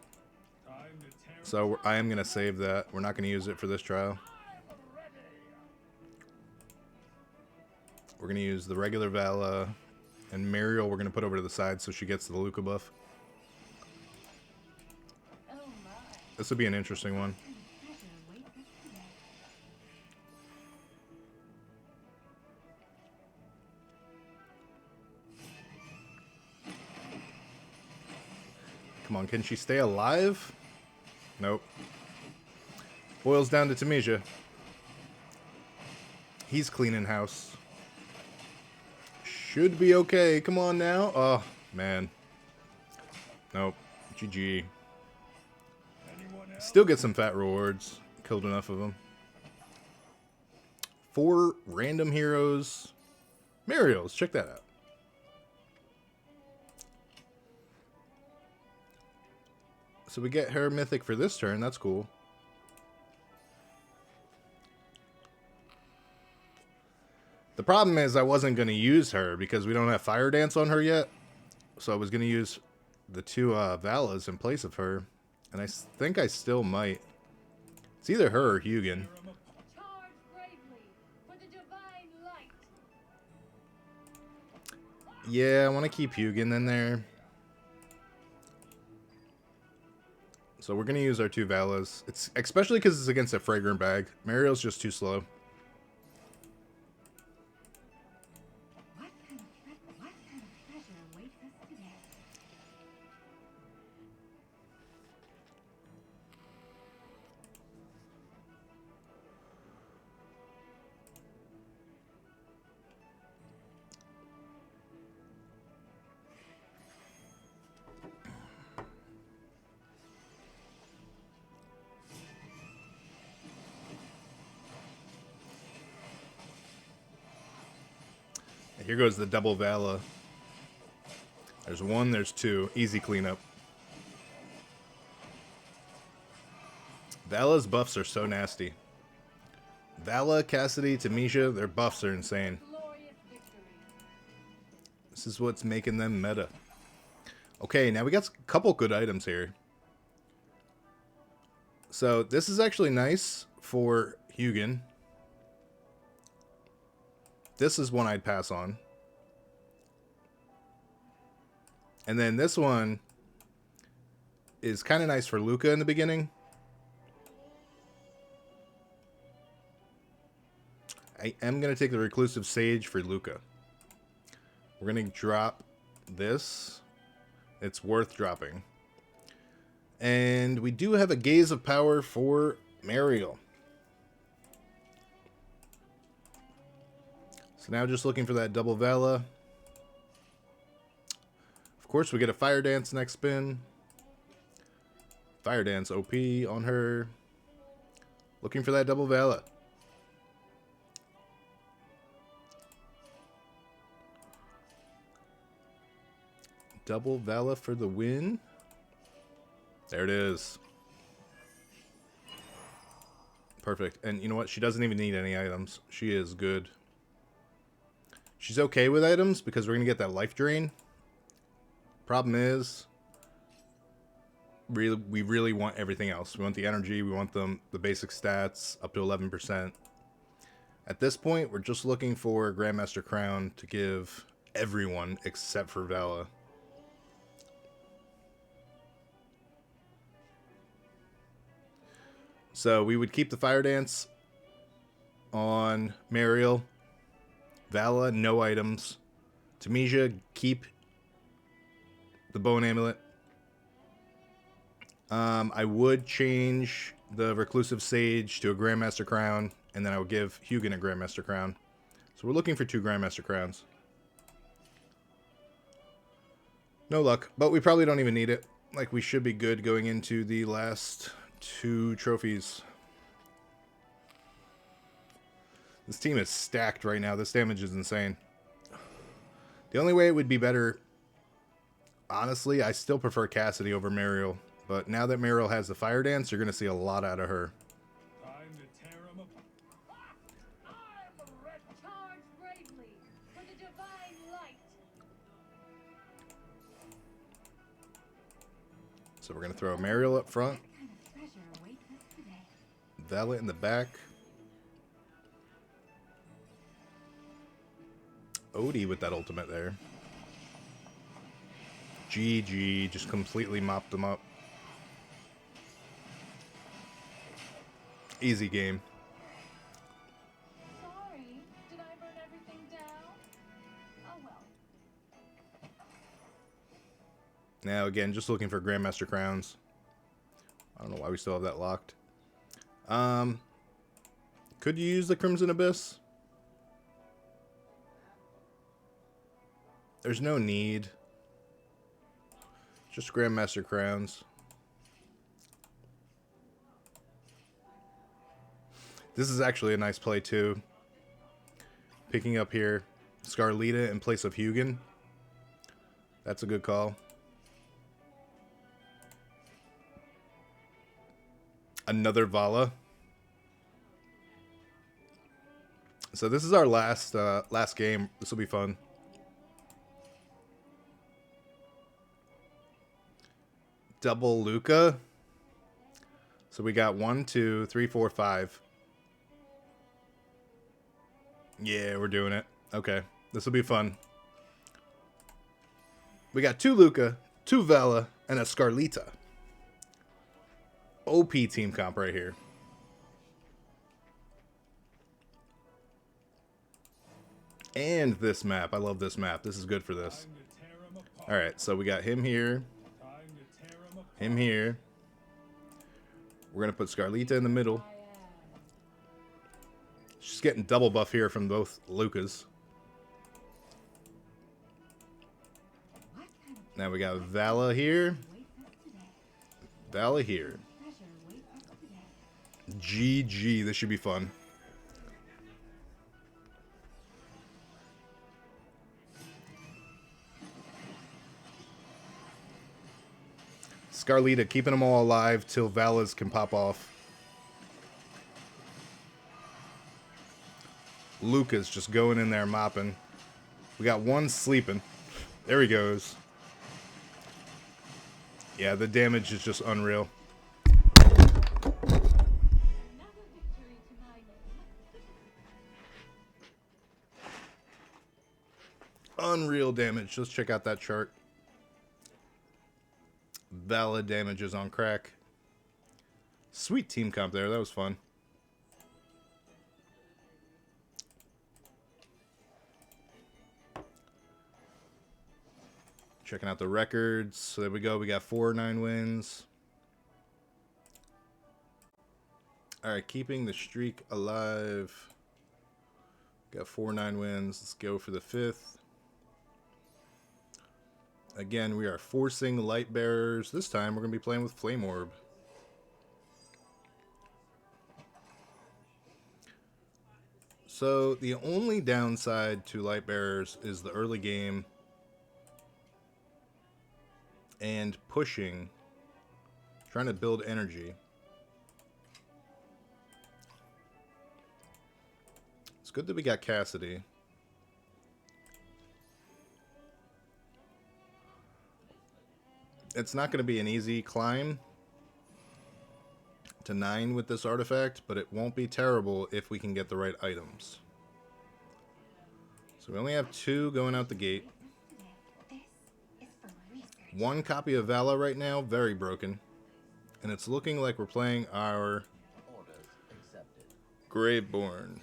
So I am going to save that. We're not going to use it for this trial. We're going to use the regular Vala. And Mariel we're going to put over to the side so she gets the Luca buff. Oh my. This would be an interesting one. Treasure awaits us today. Come on, can she stay alive? Nope. Boils down to Tamisha. He's cleaning house. Should be okay. Come on now. Oh, man. Nope. GG. Anyone Still get some fat rewards. Killed enough of them. 4 random heroes. Mariel's, check that out. So we get her mythic for this turn. That's cool. The problem is I wasn't going to use her because we don't have Fire Dance on her yet. So I was going to use the 2 Valas in place of her. And I think I still might. It's either her or Hugin. Charge bravely for the divine light. Yeah, I want to keep Hugin in there. So we're going to use our 2 Valas. It's especially because it's against a Fragrant Bag. Mariel's just too slow. What kind of treasure awaits us today? Here goes the double Vala. There's 1, there's 2. Easy cleanup. Vala's buffs are so nasty. Vala, Cassidy, Tamisha, their buffs are insane. Glorious victory. This is what's making them meta. Okay, now we got a couple good items here. So this is actually nice for Hugin. This is one I'd pass on. And then this one is kind of nice for Luca in the beginning. I am going to take the Reclusive Sage for Luca. We're going to drop this. It's worth dropping. And we do have a Gaze of Power for Mariel. So now just looking for that double Vala. Of course, we get a Fire Dance next spin. Fire Dance OP on her. Looking for that double Vala. Double Vala for the win. There it is. Perfect. And you know what? She doesn't even need any items. She is good. She's okay with items because we're going to get that life drain. Problem is, we really want everything else. We want the energy. We want the basic stats up to 11%. At this point, we're just looking for Grandmaster Crown to give everyone except for Vala. So we would keep the Fire Dance on Mariel. Vala, no items. Tamisha, keep the Bone Amulet. I would change the Reclusive Sage to a Grandmaster Crown, and then I would give Hugin a Grandmaster Crown. So we're looking for 2 Grandmaster Crowns. No luck, but we probably don't even need it. Like, we should be good going into the last 2 trophies. This team is stacked right now. This damage is insane. The only way it would be better, honestly, I still prefer Cassidy over Mariel. But now that Mariel has the Fire Dance, you're going to see a lot out of her. Time to tear 'em apart. Charge bravely for the divine light. So we're going to throw Mariel up front. What kind of treasure awaits us today? Vala in the back. Odie with that ultimate there. GG, just completely mopped them up. Easy game. Sorry, did I burn everything down? Oh well. Now again, just looking for Grandmaster Crowns. I don't know why we still have that locked. Could you use the Crimson Abyss? There's no need. Just Grandmaster Crowns. This is actually a nice play too. Picking up here Scarlita in place of Hugin. That's a good call. Another Vala. So this is our last game. This will be fun. Double Luca. So we got 1, 2, 3, 4, 5. Yeah, we're doing it. Okay, this will be fun. We got 2 Luca, 2 Vala, and a Scarlita. OP team comp right here. And this map. I love this map. This is good for this. Alright, so we got him here. Him here. We're going to put Scarlita in the middle. She's getting double buff here from both Lucas. Now we got Vala here. Vala here. GG. This should be fun. Scarlita keeping them all alive till Vala's can pop off. Lucas just going in there mopping. We got 1 sleeping. There he goes. Yeah, the damage is just unreal. Another victory to my name. Unreal damage. Let's check out that chart. Vala damage is on crack. Sweet team comp there. That was fun. Checking out the records. So there we go. We got 4 9 wins. Alright, keeping the streak alive. Got 4 9 wins. Let's go for the 5th. Again, we are forcing Lightbearers. This time we're going to be playing with Flame Orb. So the only downside to Lightbearers is the early game and pushing, trying to build energy. It's good that we got Cassidy. It's not going to be an easy climb to 9 with this artifact, but it won't be terrible if we can get the right items. So we only have 2 going out the gate. 1 copy of Vala right now, very broken. And it's looking like we're playing our Graveborn.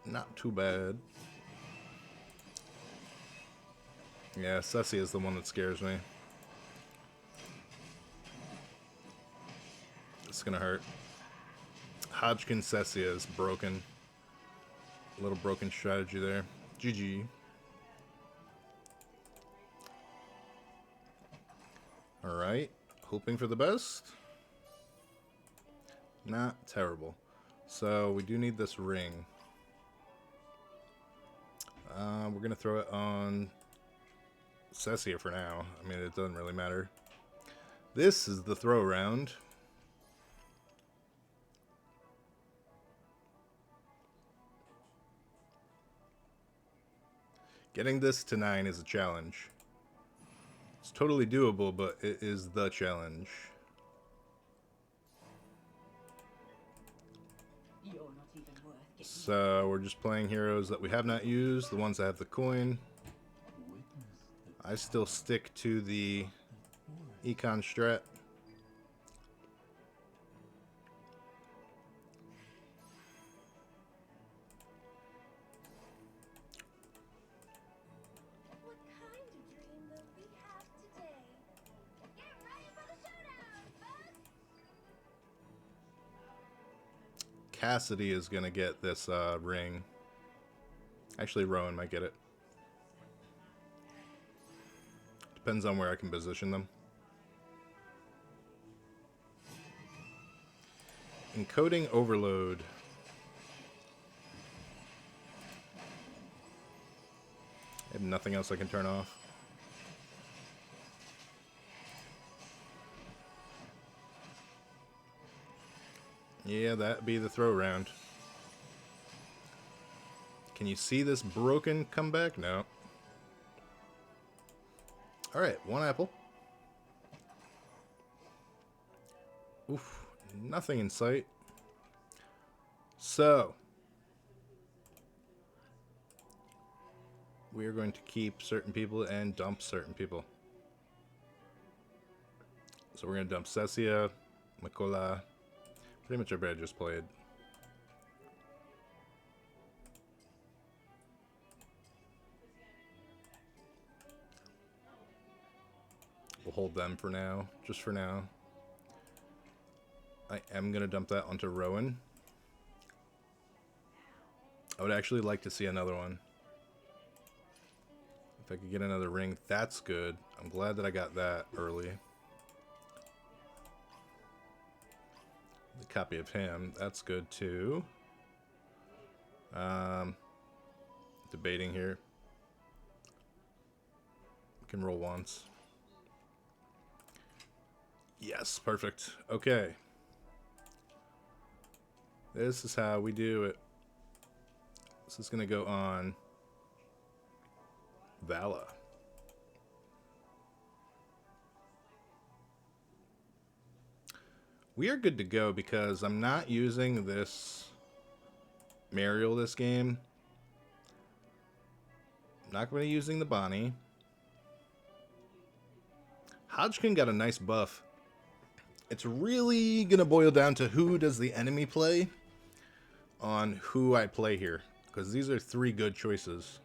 Not too bad. Yeah, Ceci is the one that scares me. It's gonna hurt. Hodgkin Ceci is broken. A little broken strategy there. GG. Alright. Hoping for the best. Not terrible. So we do need this ring. We're going to throw it on Ceci for now. I mean, it doesn't really matter. This is the throw round. Getting this to 9 is a challenge. It's totally doable, but it is the challenge. So we're just playing heroes that we have not used, the ones that have the coin. I still stick to the econ strat. What kind of dream will we have today? Get ready for the showdown, folks! Cassidy is going to get this ring. Actually, Rowan might get it. Depends on where I can position them. Encoding overload. I have nothing else I can turn off. Yeah, that'd be the throw round. Can you see this broken comeback? No. Alright, 1 apple. Oof, nothing in sight. So, we are going to keep certain people and dump certain people. So we're going to dump Cecia, Mikola, pretty much everybody I just played. We'll hold them for now, just for now. I am going to dump that onto Rowan. I would actually like to see another one. If I could get another ring, that's good. I'm glad that I got that early. The copy of him, that's good too. Debating here. Can roll once. Yes, perfect. Okay. This is how we do it. This is going to go on Vala. We are good to go because I'm not using this Mariel this game. I'm not going to be using the Bonnie. Hodgkin got a nice buff. It's really going to boil down to who does the enemy play on who I play here. Because these are 3 good choices.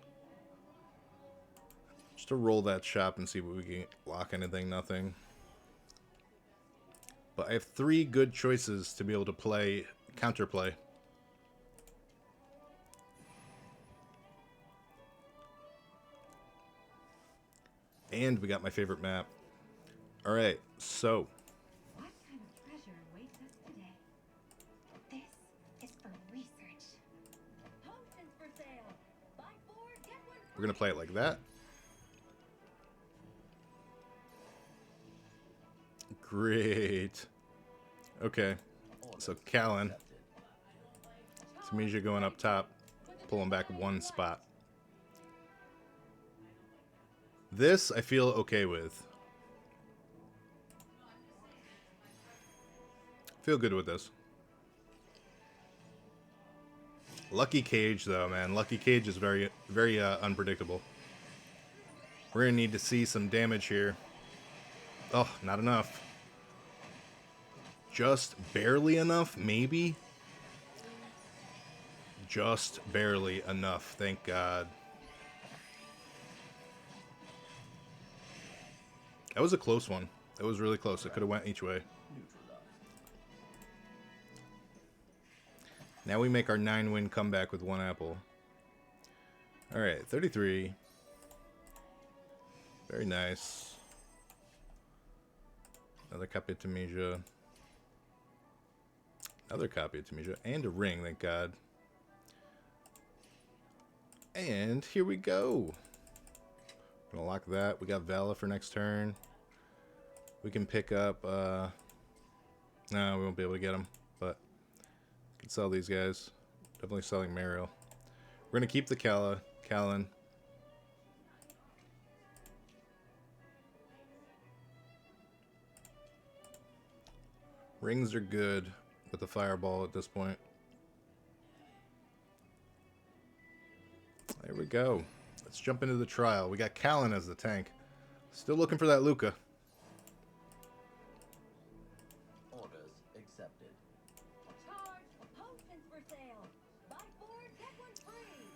Just to roll that shop and see what we can lock anything, nothing. But I have 3 good choices to be able to play, counterplay. And we got my favorite map. Alright, so. What kind of treasure awaits us today? This is for research. Potions for sale. Buy 4, get 1 We're going to play it like that. Great. Okay. So Callan. Tamesia going up top. Pulling back 1 spot. This I feel okay with. Feel good with this. Lucky Cage though, man. Lucky Cage is very unpredictable. We're going to need to see some damage here. Oh, not enough. Just barely enough, maybe? Just barely enough, thank God. That was a close one. It was really close. It could have went each way. Now we make our 9-win comeback with 1 apple. Alright, 33. Very nice. Another copy of Tamesia. Another copy of Tamesia. And a ring, thank God. And here we go. Gonna lock that. We got Vala for next turn. We can pick up... No, we won't be able to get them. But we can sell these guys. Definitely selling Mariel. We're gonna keep the Callan. Rings are good with the fireball at this point. There we go. Let's jump into the trial. We got Callan as the tank. Still looking for that Luca. Orders accepted. charge. Potions for sale. Buy 4, get 1 free.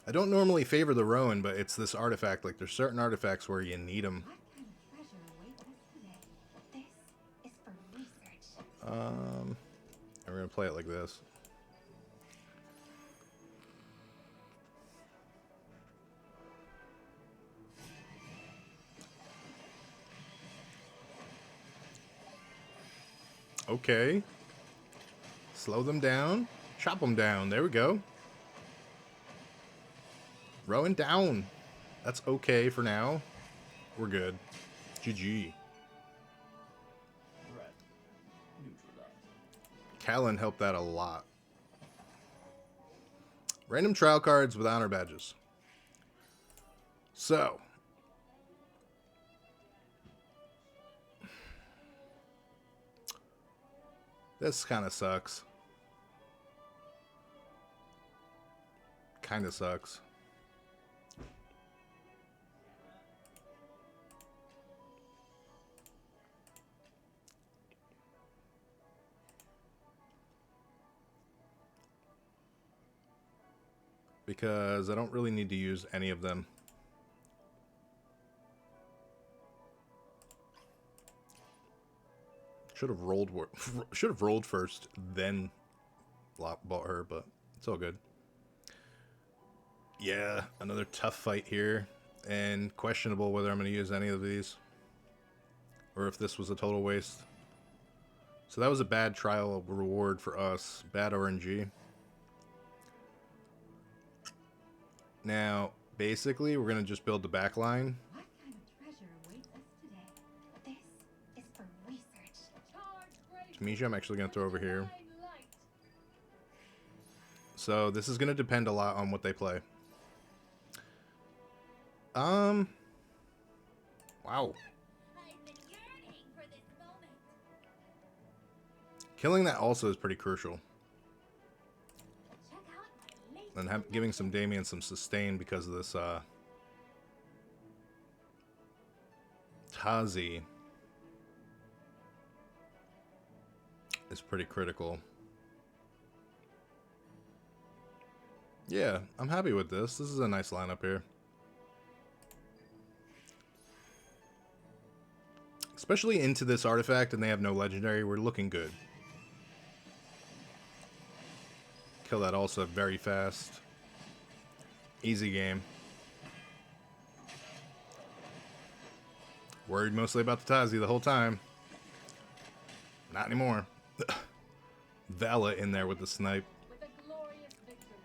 I don't normally favor the Rowan, but it's this artifact. Like, there's certain artifacts where you need them. What kind of treasure awaits us today? This is for research. And we're going to play it like this. Okay. Slow them down. Chop them down. There we go. Rowing down. That's okay for now. We're good. GG. Threat neutralized. Callan helped that a lot. Random trial cards with honor badges. So. This kind of sucks. Kind of sucks. Because I don't really need to use any of them. Should have rolled first, then bought her, but it's all good. Yeah, another tough fight here, and questionable whether I'm going to use any of these, or if this was a total waste. So that was a bad trial reward for us. Bad RNG. Now, basically, we're going to just build the back line. What kind of treasure awaits us today? This is for research. Tamisha, I'm actually going to throw over here. So this is going to depend a lot on what they play. Wow. I've been yearning for this moment. Killing that also is pretty crucial. Check out my latest And giving some Damien some sustain because of this Tazi is pretty critical. Yeah, I'm happy with this. This is a nice lineup here. Especially into this artifact and they have no legendary, we're looking good. Kill that also very fast. Easy game. Worried mostly about the Tazi the whole time. Not anymore. Vala in there with the snipe. With a glorious victory.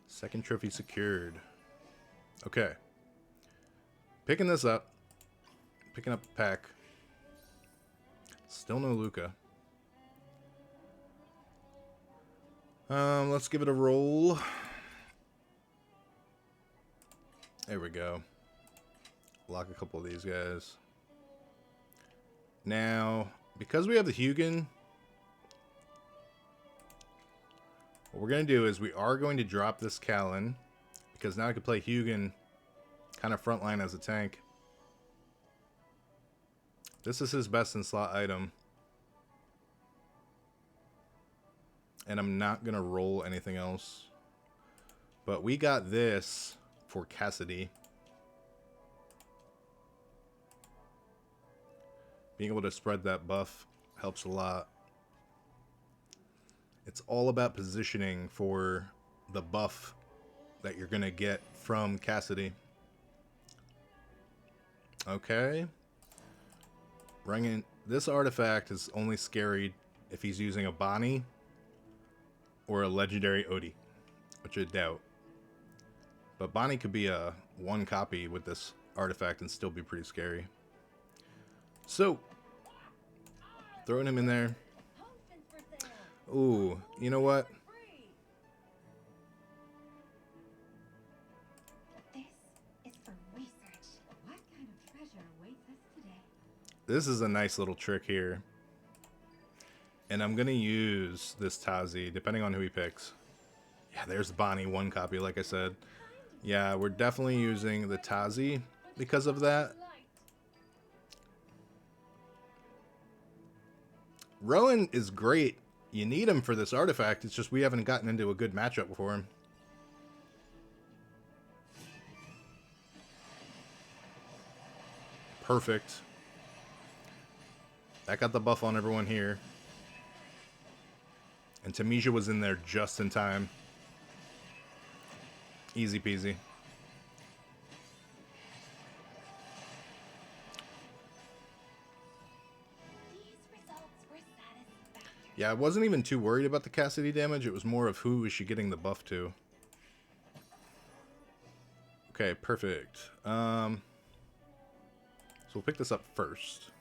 Second trophy secured. Okay. Picking this up. Picking up the pack. Still no Luca. Let's give it a roll. There we go. Lock a couple of these guys. Now, because we have the Hugin, what we're going to do is we are going to drop this Callan, because now I can play Hugin kind of frontline as a tank. This is his best in slot item. And I'm not going to roll anything else. But we got this for Cassidy. Being able to spread that buff helps a lot. It's all about positioning for the buff that you're going to get from Cassidy. Okay. Bringing this artifact is only scary if he's using a Bonnie or a legendary Odie, which I doubt. But Bonnie could be a one copy with this artifact and still be pretty scary. So, throwing him in there. potions for sale. Ooh, you know what? Free. This is for research. What kind of treasure awaits us today? This is a nice little trick here. And I'm going to use this Tazi, depending on who he picks. Yeah, there's Bonnie, one copy, like I said. Yeah, we're definitely using the Tazi because of that. Rowan is great. You need him for this artifact. It's just we haven't gotten into a good matchup for him. Perfect. That got the buff on everyone here. And Tamisha was in there just in time. Easy peasy. These results were satisfactory. Yeah, I wasn't even too worried about the Cassidy damage. It was more of who is she getting the buff to. Okay, perfect. So we'll pick this up first.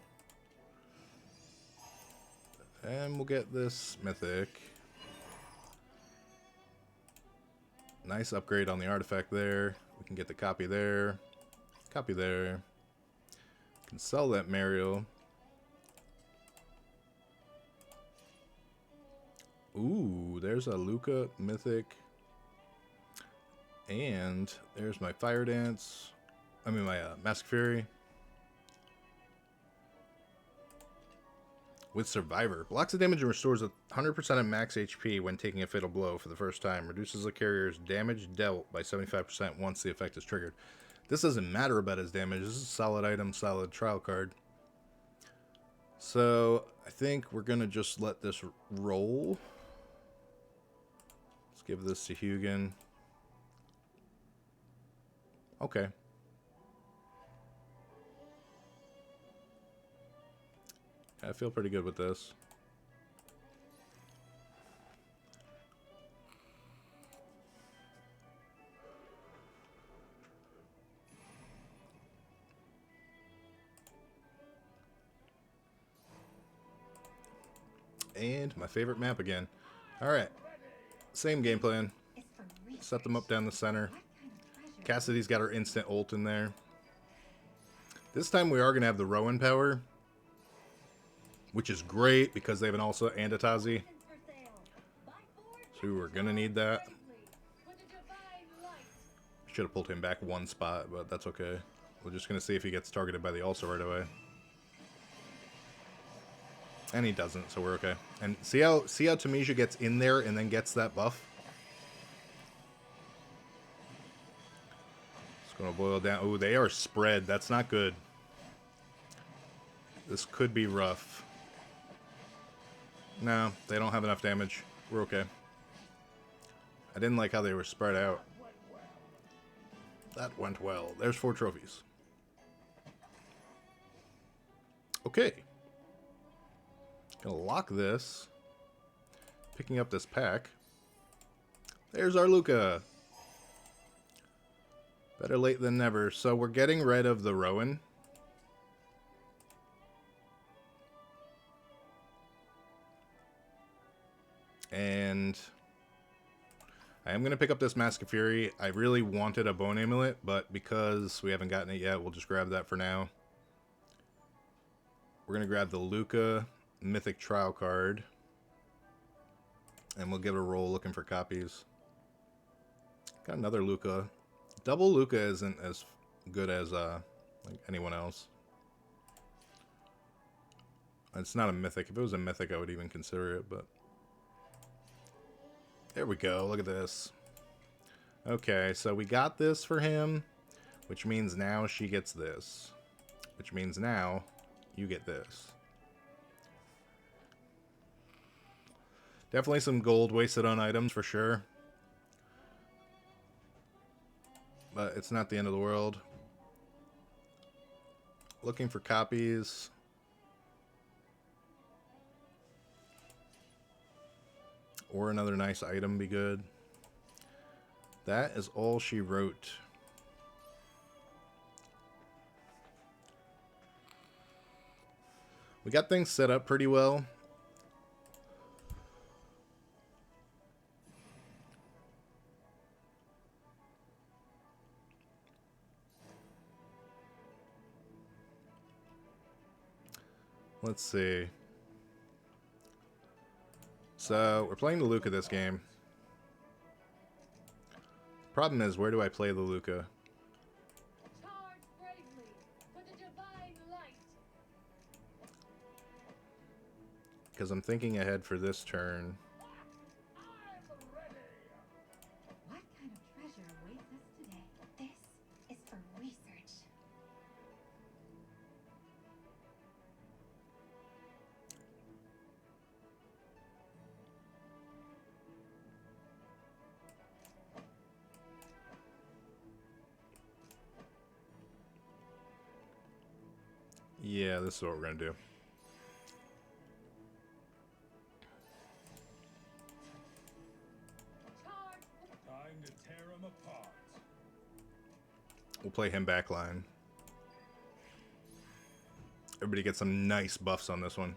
And we'll get this mythic. Nice upgrade on the artifact there. We can get the copy there. Copy there. Can sell that Mariel. Ooh, there's a Luca mythic. And there's my Fire Dance. I mean my Mask Fury. With Survivor. Blocks the damage and restores 100% of max HP when taking a fatal blow for the first time. Reduces the carrier's damage dealt by 75% once the effect is triggered. This doesn't matter about his damage. This is a solid item, solid trial card. So, I think we're going to just let this roll. Let's give this to Hugin. Okay. I feel pretty good with this. And my favorite map again. Alright. Same game plan. Is for research. Set them up down the center. What kind of treasure? Cassidy's got her instant ult in there. This time we are going to have the Rowan power. Which is great because they have an also and a Tazi. For sale. Buy four, So we're going to need that. With the divine light. Should have pulled him back one spot, but that's okay. We're just going to see if he gets targeted by the ulcer right away. And he doesn't, so we're okay. And see how Tamisha gets in there and then gets that buff? It's going to boil down. Oh, they are spread. That's not good. This could be rough. No, they don't have enough damage. We're okay. I didn't like how they were spread out. That went well. There's 4 trophies. Okay. Gonna lock this. Picking up this pack. There's our Luca. Better late than never. So we're getting rid of the Rowan. And I am going to pick up this Mask of Fury. I really wanted a Bone Amulet, but because we haven't gotten it yet, we'll just grab that for now. We're going to grab the Luca Mythic Trial card. And we'll give it a roll looking for copies. Got another Luca. Double Luca isn't as good as like anyone else. It's not a Mythic. If it was a Mythic, I would even consider it, but... There we go. Look at this. Okay, so we got this for him, which means now she gets this. Which means now you get this. Definitely some gold wasted on items for sure. But it's not the end of the world. Looking for copies. Or another nice item be good. That is all she wrote. We got things set up pretty well. Let's see. So, we're playing the Luca this game. Problem is, where do I play the Luca? Charge bravely for the divine light. Because I'm thinking ahead for this turn. What kind of treasure awaits us today? This is for research. Yeah, this is what we're gonna do. Time to tear him apart. We'll play him backline. Everybody gets some nice buffs on this one.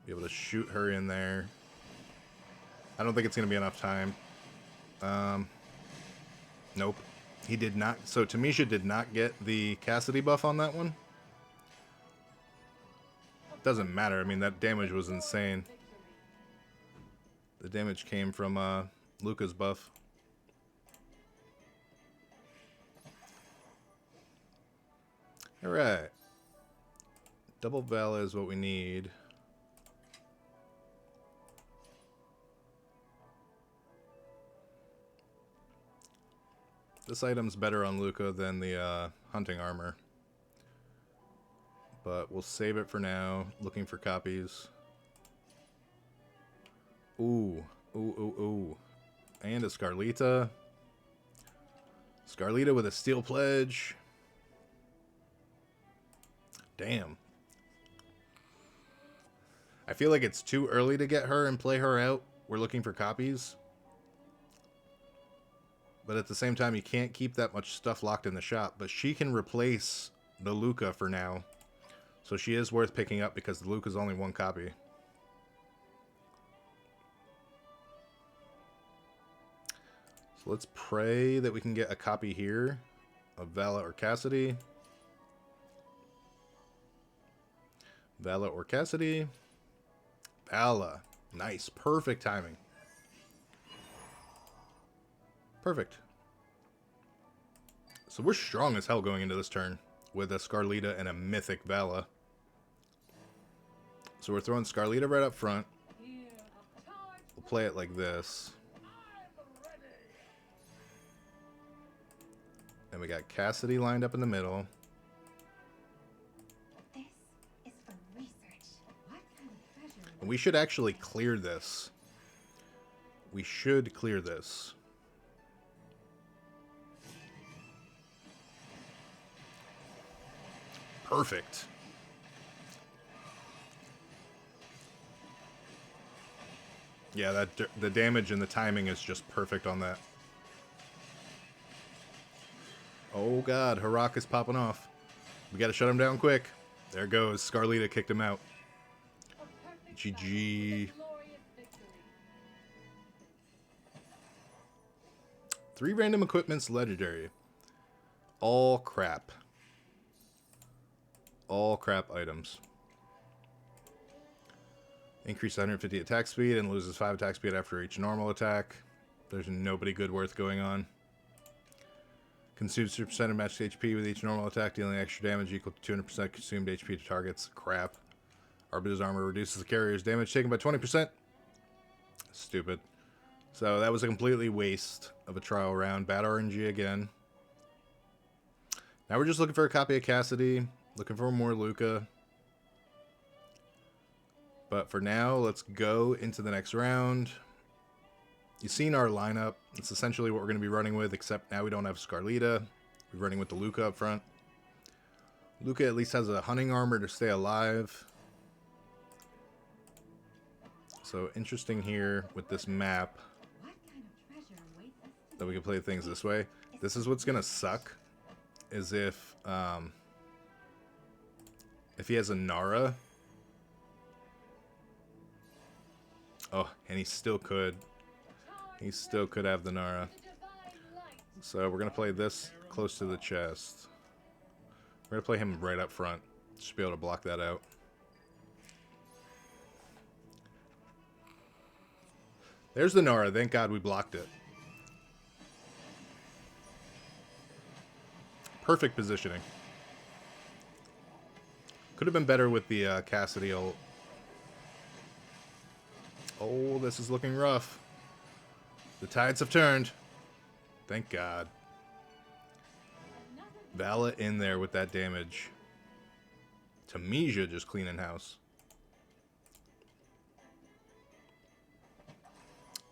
Be able to shoot her in there. I don't think it's going to be enough time. Nope. He did not. So Tamisha did not get the Cassidy buff on that one. Doesn't matter. I mean, that damage was insane. The damage came from Luca's buff. Alright. Double Vala is what we need. This item's better on Luca than the hunting armor. But we'll save it for now. Looking for copies. Ooh. Ooh, ooh, ooh. And a Scarlita. Scarlita with a steel pledge. Damn. I feel like it's too early to get her and play her out. We're looking for copies. But at the same time, you can't keep that much stuff locked in the shop. But she can replace the Luca for now. So she is worth picking up because the Luca's only one copy. So let's pray that we can get a copy here of Vala or Cassidy. Vala or Cassidy. Vala. Nice. Perfect timing. Perfect. So we're strong as hell going into this turn with a Scarlita and a mythic Vala. So we're throwing Scarlita right up front. We'll play it like this. And we got Cassidy lined up in the middle. This is for research. What kind of treasure? And we should actually clear this. We should clear this. Perfect. Yeah, the damage and the timing is just perfect on that. Oh god, Harak is popping off. We gotta shut him down quick. There goes. Scarlita kicked him out. GG. 3 random equipments legendary. All crap. All crap items. Increase 150 attack speed and loses 5 attack speed after each normal attack. There's nobody good worth going on. Consumes 2% of matched HP with each normal attack, dealing extra damage equal to 200% consumed HP to targets. Crap. Arbiter's armor reduces the carrier's damage taken by 20%. Stupid. So that was a completely waste of a trial round. Bad RNG again. Now we're just looking for a copy of Cassidy. Looking for more Luca. But for now, let's go into the next round. You've seen our lineup. It's essentially what we're going to be running with, except now we don't have Scarlita. We're running with the Luca up front. Luca at least has a hunting armor to stay alive. So interesting here with this map What kind of treasure awaits us that we can play things this way. This is what's going to suck, is if he has a Nara. Oh, and he still could. He still could have the Nara. So we're going to play this close to the chest. We're going to play him right up front. Just be able to block that out. There's the Nara. Thank God we blocked it. Perfect positioning. Could have been better with the Cassidy ult. Oh, this is looking rough. The tides have turned. Thank God. Vala in there with that damage. Tamisha just cleaning house.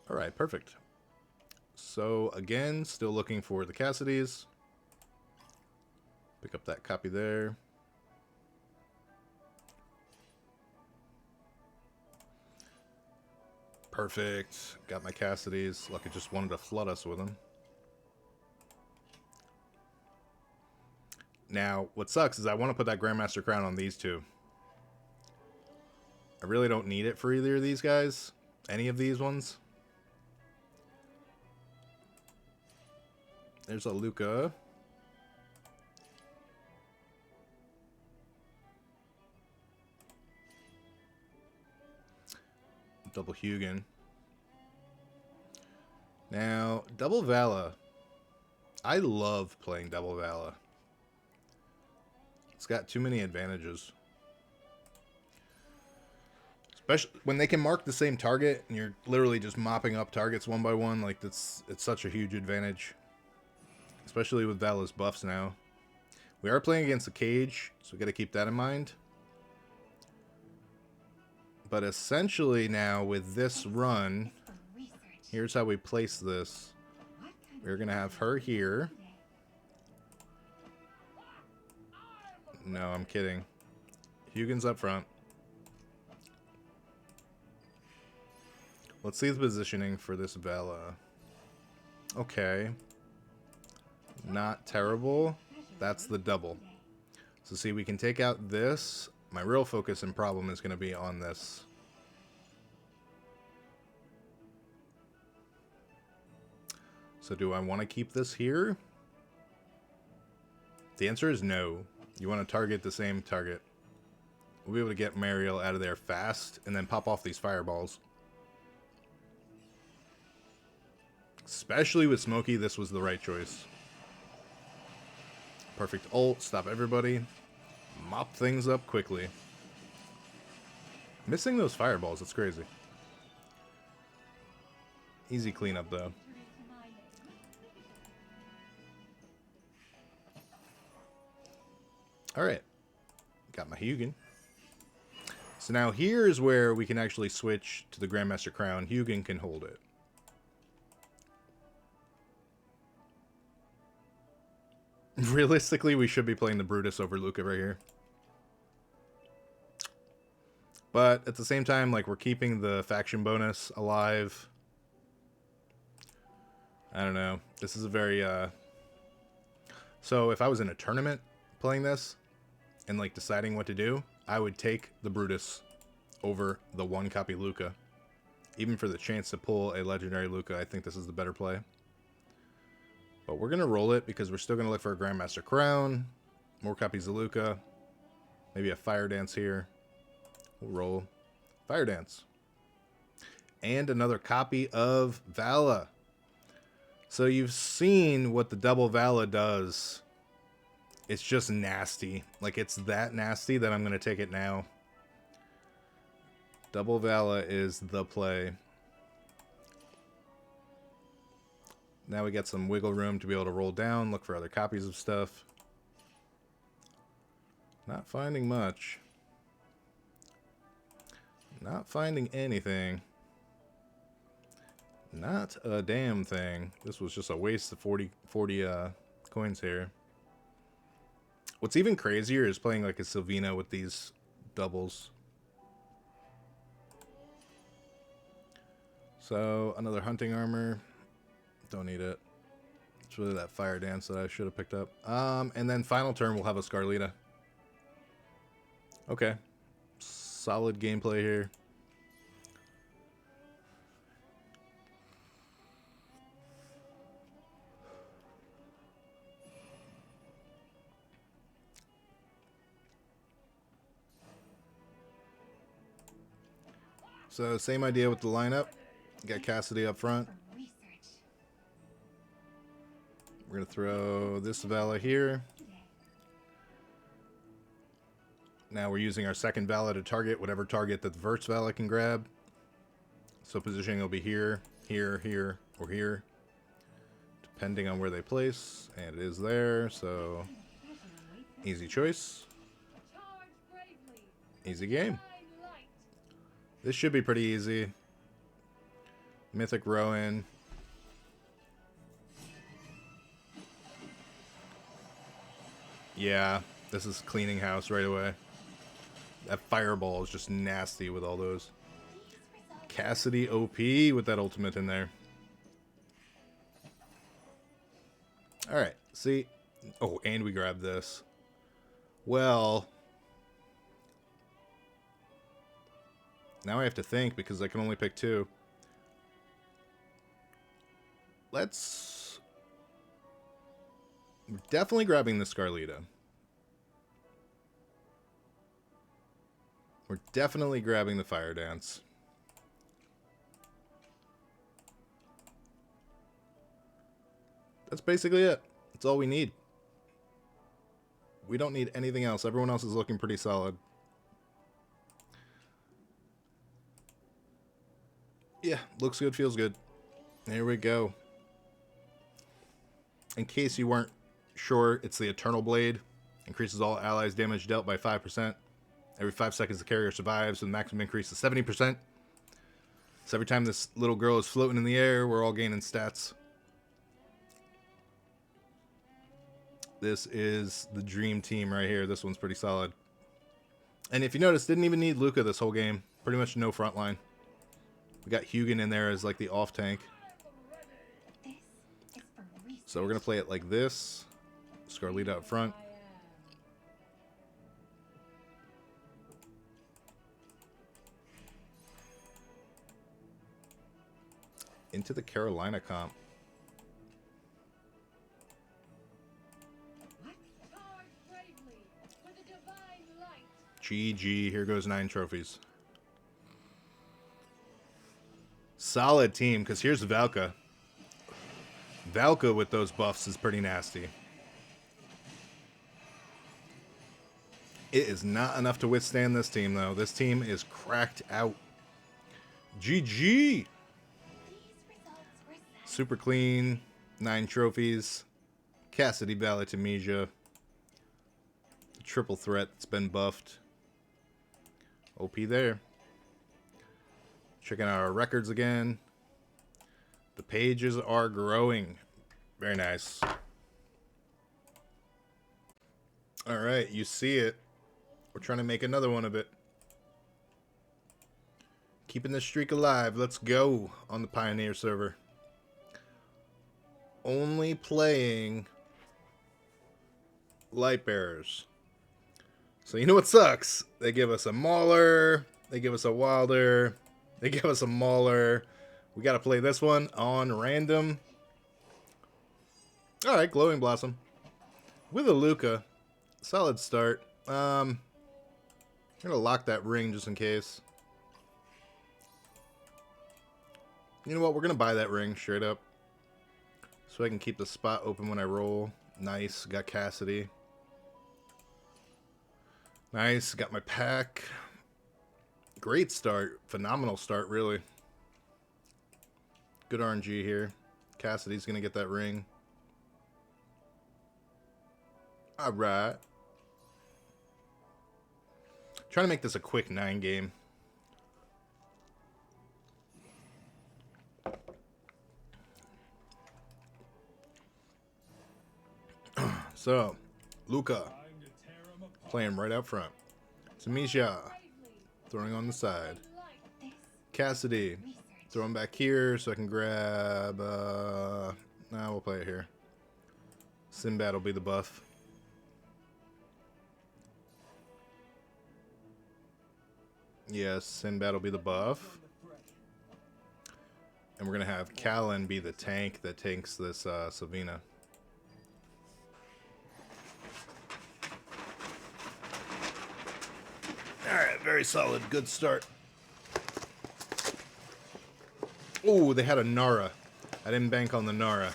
Alright, perfect. So, again, still looking for the Cassidys. Pick up that copy there. Perfect. Got my Cassidy's. Lucky just wanted to flood us with them. Now, what sucks is I want to put that Grandmaster Crown on these two. I really don't need it for either of these guys. Any of these ones. There's a Luca. Double Hugin. Now, double Vala. I love playing double Vala. It's got too many advantages. Especially when they can mark the same target and you're literally just mopping up targets one by one. Like, it's such a huge advantage. Especially with Vala's buffs now. We are playing against a cage, so we got to keep that in mind. But essentially now with this run, here's how we place this. We're going to have her here. No, I'm kidding. Hugin's up front. Let's see the positioning for this Vala. Okay. Not terrible. That's the double. So see, we can take out this. My real focus and problem is going to be on this. So do I want to keep this here? The answer is no. You want to target the same target. We'll be able to get Mariel out of there fast and then pop off these fireballs. Especially with Smokey, this was the right choice. Perfect ult, stop everybody. Mop things up quickly. Missing those fireballs, it's crazy. Easy cleanup though. Alright. Got my Hugin. So now here's where we can actually switch to the Grandmaster Crown. Hugin can hold it. Realistically, we should be playing the Brutus over Luca right here. But at the same time, like, we're keeping the faction bonus alive. I don't know. This is a very, So if I was in a tournament playing this and, like, deciding what to do, I would take the Brutus over the one copy Luca. Even for the chance to pull a legendary Luca, I think this is the better play. But we're going to roll it because we're still going to look for a Grandmaster Crown. More copies of Luca. Maybe a Fire Dance here. We'll roll. Fire Dance. And another copy of Vala. So you've seen what the double Vala does. It's just nasty. Like, it's that nasty that I'm going to take it now. Double Vala is the play. Now we got some wiggle room to be able to roll down, look for other copies of stuff. Not finding much. Not finding anything. Not a damn thing. This was just a waste of 40 coins here. What's even crazier is playing like a Sylvina with these doubles. So, another hunting armor. Don't need it. It's really that Fire Dance that I should have picked up. And then final turn we'll have a Scarlita. Okay. Solid gameplay here. So same idea with the lineup. Got Cassidy up front. We're going to throw this Vala here. Now we're using our second Vala to target whatever target that the first Vala can grab. So positioning will be here, here, here, or here. Depending on where they place. And it is there, so easy choice. Easy game. This should be pretty easy. Mythic Rowan. Yeah, this is cleaning house right away. That fireball is just nasty with all those. Cassidy OP with that ultimate in there. Alright, see? Oh, and we grab this. Well, now I have to think because I can only pick 2. We're definitely grabbing the Scarlita. We're definitely grabbing the Fire Dance. That's basically it. That's all we need. We don't need anything else. Everyone else is looking pretty solid. Yeah, looks good, feels good. There we go. In case you weren't sure, it's the Eternal Blade. Increases all allies' damage dealt by 5%. Every 5 seconds the carrier survives, with the maximum increase to 70%. So every time this little girl is floating in the air, we're all gaining stats. This is the dream team right here. This one's pretty solid. And if you notice, didn't even need Luca this whole game. Pretty much no front line. We got Hugin in there as like the off tank. This is for research. So we're going to play it like this. Scarlita up front. Into the Carolina comp. Charge bravely for the divine light. GG. Here goes 9 trophies. Solid team, because here's Valka. Valka with those buffs is pretty nasty. It is not enough to withstand this team, though. This team is cracked out. GG! These results were set. Super clean. 9 trophies. Cassidy Valatamija. The triple threat that's been buffed. OP there. Checking out our records again. The pages are growing. Very nice. Alright, you see it. We're trying to make another one of it. Keeping the streak alive. Let's go on the Pioneer server. Only playing Lightbearers. So you know what sucks? They give us a Mauler. They give us a Wilder. They give us a Mauler. We got to play this one on random. Alright, Glowing Blossom. With a Luca. Solid start. I'm going to lock that ring just in case. You know what? We're going to buy that ring straight up. So I can keep the spot open when I roll. Nice. Got Cassidy. Nice. Got my pack. Great start. Phenomenal start, really. Good RNG here. Cassidy's going to get that ring. Alright. Trying to make this a quick 9 game. So, Luca playing right out front. Tamisha throwing on the side. This Cassidy research. throwing back here so I can grab. Nah, we'll play it here. Sinbad will be the buff. Yes, Sinbad will be the buff. And we're going to have Callan be the tank that tanks this Savina. Alright, very solid. Good start. Oh, they had a Nara. I didn't bank on the Nara.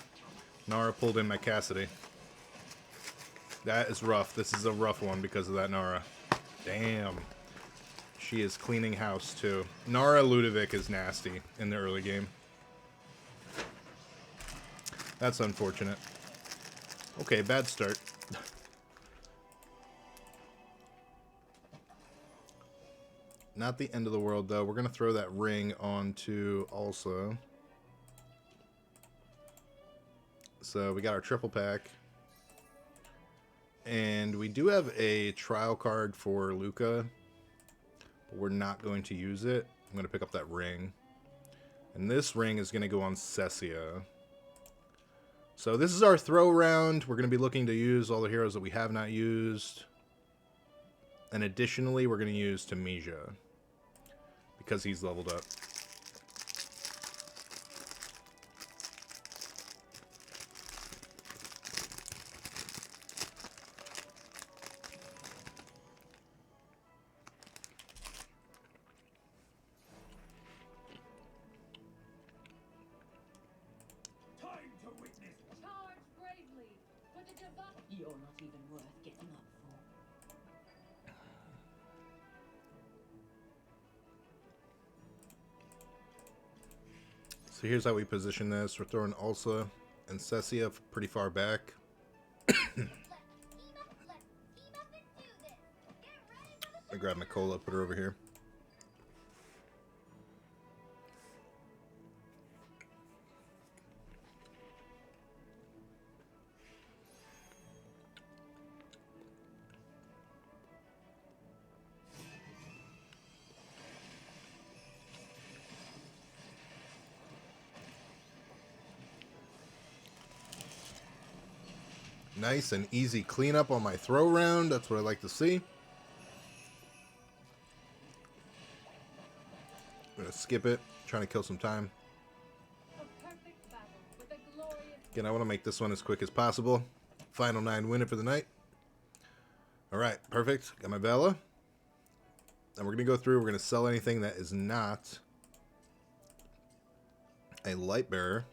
Nara pulled in my Cassidy. That is rough. This is a rough one because of that Nara. Damn. She is cleaning house, too. Nara Ludovic is nasty in the early game. That's unfortunate. Okay, bad start. Not the end of the world, though. We're going to throw that ring onto also. So we got our triple pack. And we do have a trial card for Luca. But we're not going to use it. I'm going to pick up that ring. And this ring is going to go on Cecia. So this is our throw round. We're going to be looking to use all the heroes that we have not used. And additionally, we're going to use Tamisia. Because he's leveled up. Time to witness. Charge bravely with the divine. You're not even worth getting up for. So here's how we position this. We're throwing Ulsa and Cecia pretty far back. I grab Nicola, put her over here. Nice and easy cleanup on my throw round. That's what I like to see. I'm going to skip it. Trying to kill some time. A perfect battle with a glorious. Again, I want to make this one as quick as possible. Final 9 winner for the night. Alright, perfect. Got my Bella. And we're going to go through. We're going to sell anything that is not a Lightbearer.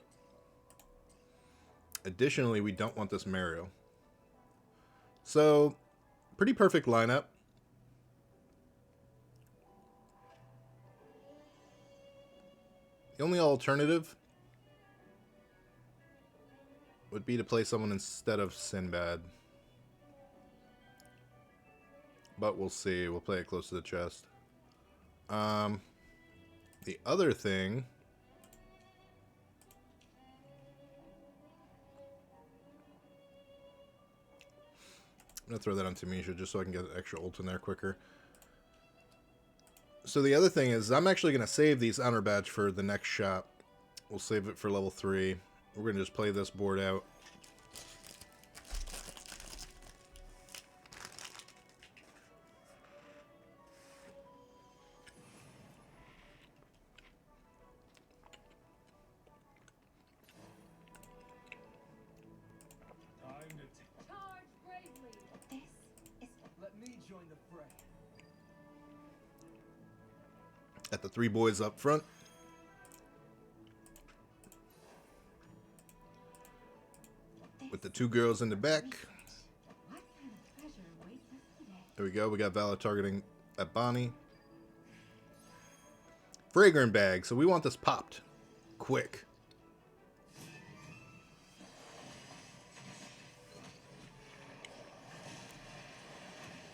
Additionally, we don't want this Mario. So, pretty perfect lineup. The only alternative would be to play someone instead of Sinbad. But we'll see. We'll play it close to the chest. The other thing... I'm going to throw that on Tamisia just so I can get an extra ult in there quicker. So the other thing is I'm actually going to save these honor badge for the next shop. We'll save it for level 3. We're going to just play this board out. Time to Charge bravely. This is let me join the fray. At the 3 boys up front. With the 2 girls in the back. what kind of treasure awaits us today? There we go. We got Vala targeting at Bonnie. Fragrant bag. So we want this popped. Quick.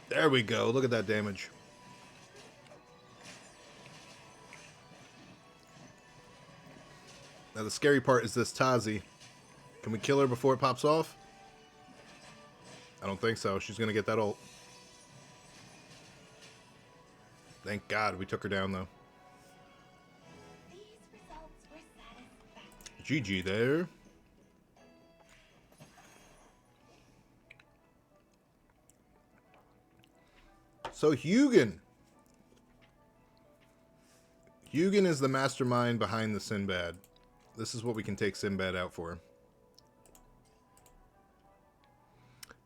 There we go. Look at that damage. Now the scary part is this Tazi. Can we kill her before it pops off? I don't think so. She's going to get that ult. Thank God we took her down though. These results were satisfactory. GG there. So Hugin. Hugin is the mastermind behind the Sinbad. This is what we can take Sinbad out for.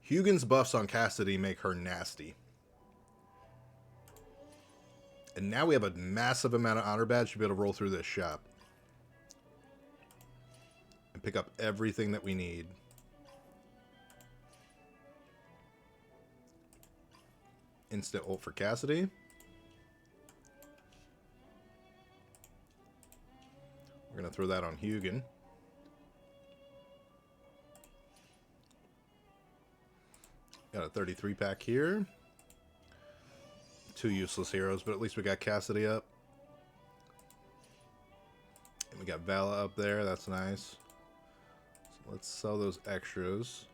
Hugin's buffs on Cassidy make her nasty. And now we have a massive amount of honor badge to be able to roll through this shop. And pick up everything that we need. Instant ult for Cassidy. We're going to throw that on Hugin. Got a 33 pack here. 2 useless heroes, but at least we got Cassidy up. And we got Vala up there. That's nice. So let's sell those extras.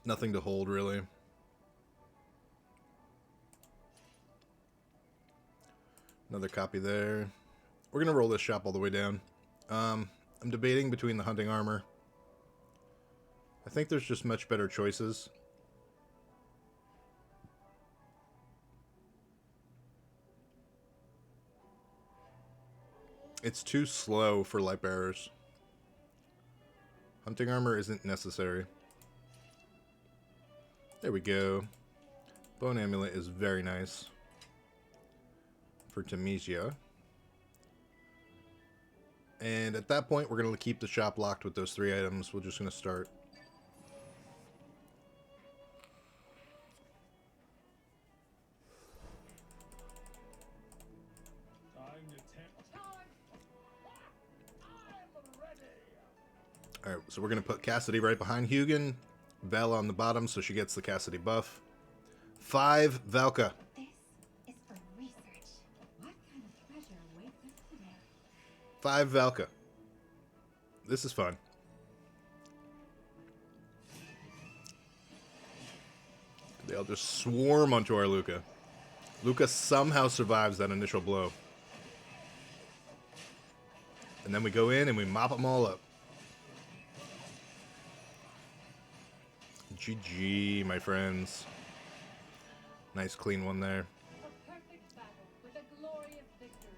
Nothing to hold, really. Another copy there. We're going to roll this shop all the way down. I'm debating between the hunting armor. I think there's just much better choices. It's too slow for Lightbearers. Hunting armor isn't necessary. There we go. Bone amulet is very nice. For Temisia. And at that point, we're going to keep the shop locked with those 3 items. We're just going to start. Time to tear. I'm ready. Alright, so we're going to put Cassidy right behind Hugin. Val on the bottom, so she gets the Cassidy buff. 5 Valka. This is for research. What kind of treasure awaits us today? 5 Valka. This is fun. They'll just swarm onto our Luca. Luca somehow survives that initial blow. And then we go in and we mop them all up. GG, my friends. Nice clean one there. A perfect battle with a glorious victory.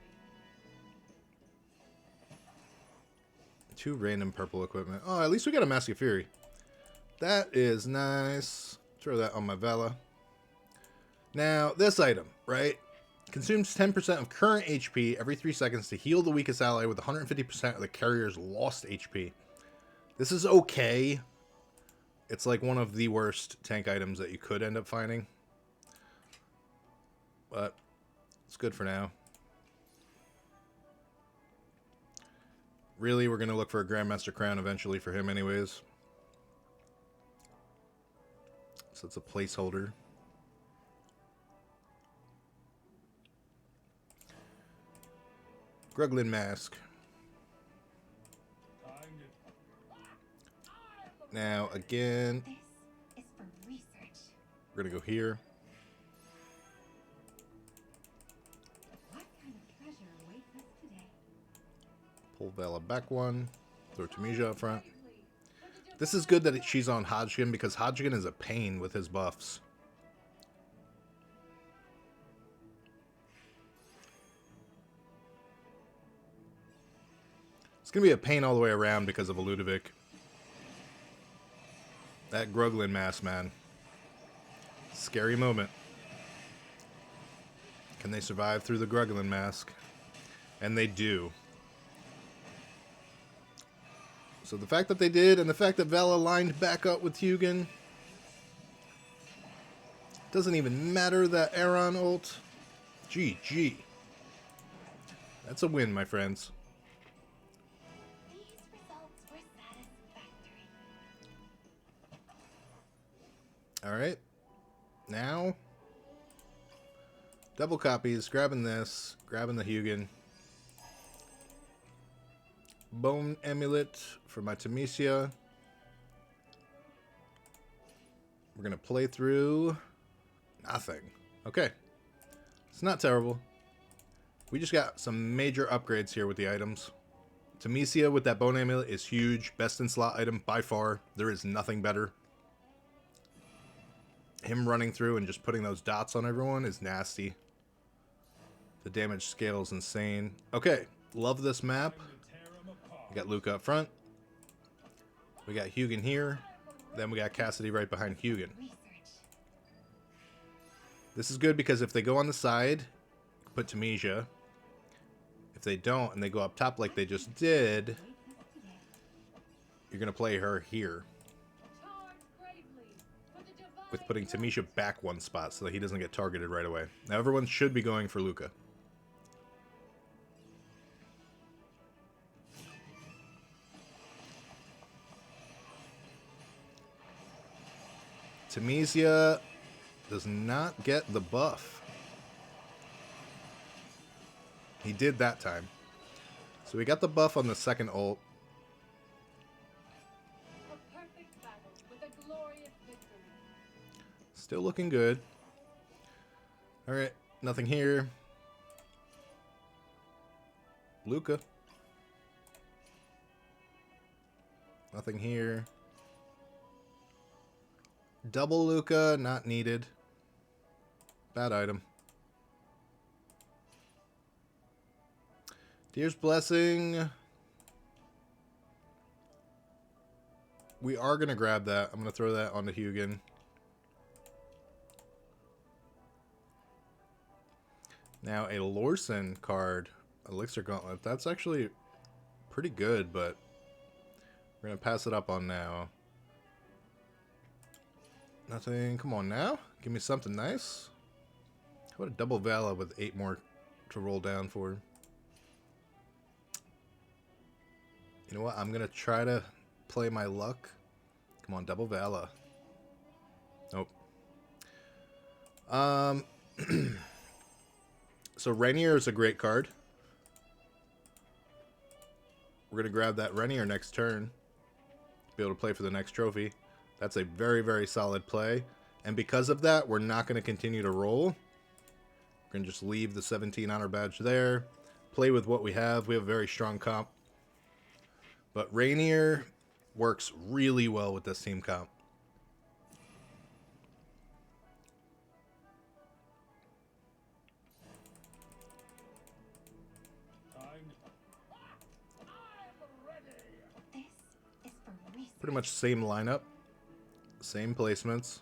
2 random purple equipment. Oh, at least we got a Mask of Fury. That is nice. Throw that on my Vela. Now, this item, right? Consumes 10% of current HP every 3 seconds to heal the weakest ally with 150% of the carrier's lost HP. This is okay. It's like one of the worst tank items that you could end up finding. But it's good for now. Really, we're going to look for a Grandmaster Crown eventually for him anyways. So it's a placeholder. Gruglin Mask. Time to. Now, again, This is for research. we're going to go here. What kind of treasure awaits us today? Pull Vela back one. Throw Temisia up front. This is good that she's on Hodgkin because Hodgkin is a pain with his buffs. It's going to be a pain all the way around because of a Ludovic. That Gruglin mask, man. Scary moment. Can they survive through the Gruglin mask? And they do. So the fact that they did, and the fact that Vela lined back up with Hugin, doesn't even matter that Aaron ult. GG. That's a win, my friends. These results were satisfactory. Alright. Now, double copies, grabbing this, grabbing the Hugin. Bone amulet for my Temisia. We're going to play through nothing. Okay. It's not terrible. We just got some major upgrades here with the items. Temisia with that bone amulet is huge. Best in slot item by far. There is nothing better. Him running through and just putting those dots on everyone is nasty. The damage scale is insane. Okay. Love this map. We got Luca up front. We got Hugin here. Then we got Cassidy right behind Hugin. Research. This is good because if they go on the side, put Temisia. If they don't and they go up top like they just did, you're going to play her here. Charge bravely for the divine With putting Temisia back one spot so that he doesn't get targeted right away. Now everyone should be going for Luca. Temisia does not get the buff. He did that time. So we got the buff on the second ult. A perfect battle with a glorious victory. Still looking good. Alright, nothing here. Luca. Nothing here. Double Luca, not needed. Bad item. Deer's Blessing. We are going to grab that. I'm going to throw that onto Hugin. Now a Lorson card. Elixir Gauntlet. That's actually pretty good, but we're going to pass it up on now. Nothing. Come on now. Give me something nice. How about a double Vala with 8 more to roll down for? You know what? I'm going to try to play my luck. Come on, double Vala. Nope. So Rainier is a great card. We're going to grab that Rainier next turn. Be able to play for the next trophy. That's a very, very solid play. And because of that, we're not going to continue to roll. We're going to just leave the 17 honor badge there. Play with what we have. We have a very strong comp. But Rainier works really well with this team comp. This is for research. Pretty much same lineup. Same placements.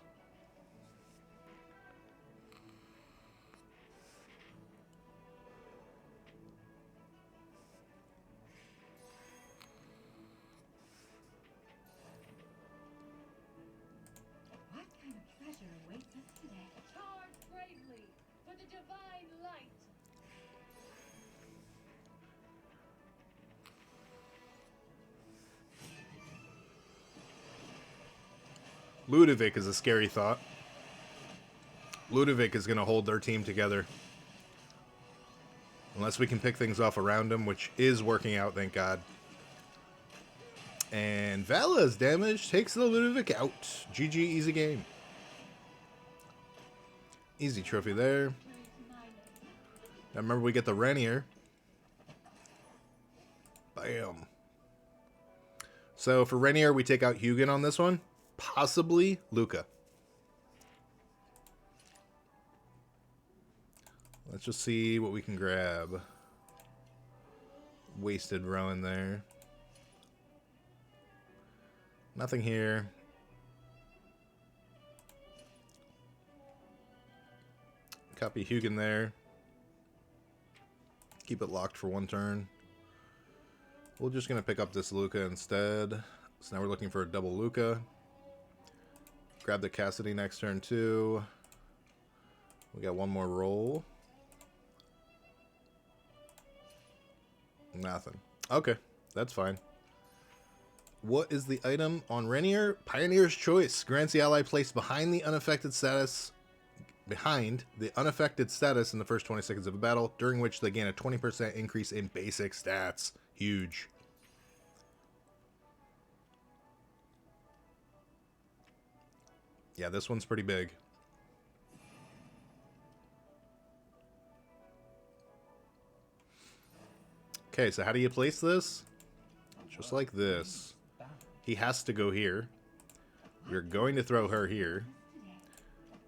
What kind of treasure awaits us today? Charge bravely for the divine light. Ludovic is a scary thought. Ludovic is going to hold their team together. Unless we can pick things off around him, which is working out, thank God. And Vala's damage takes the Ludovic out. GG, easy game. Easy trophy there. Now remember, we get the Rainier. Bam. So for Rainier, we take out Hugin on this one. Possibly Luca. Let's just see what we can grab. Wasted Rowan there. Nothing here. Copy Hugin there. Keep it locked for one turn. We're just going to pick up this Luca instead. So now we're looking for a double Luca. Grab the Cassidy next turn too. We got one more roll. Nothing. Okay, that's fine. What is the item on Rainier? Pioneer's Choice. Grants the ally placed behind the unaffected status in the first 20 seconds of a battle, during which they gain a 20% increase in basic stats. Huge. Yeah, this one's pretty big. Okay, so how do you place this? Just like this. He has to go here. We're going to throw her here.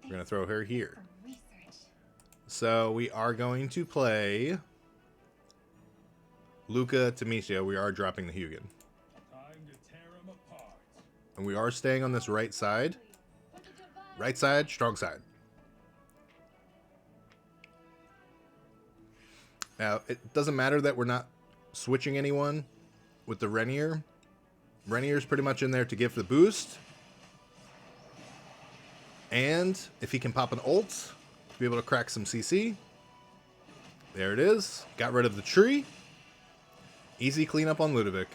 We're going to throw her here. For research. So we are going to play Luca Tamisha. We are dropping the Hugin. Time to tear 'em apart. And we are staying on this right side. For the divine Right side, strong side. Now, it doesn't matter that we're not switching anyone with the Rainier. Rainier's pretty much in there to give the boost. And if he can pop an ult, to be able to crack some CC. There it is. Got rid of the tree. Easy cleanup on Ludovic.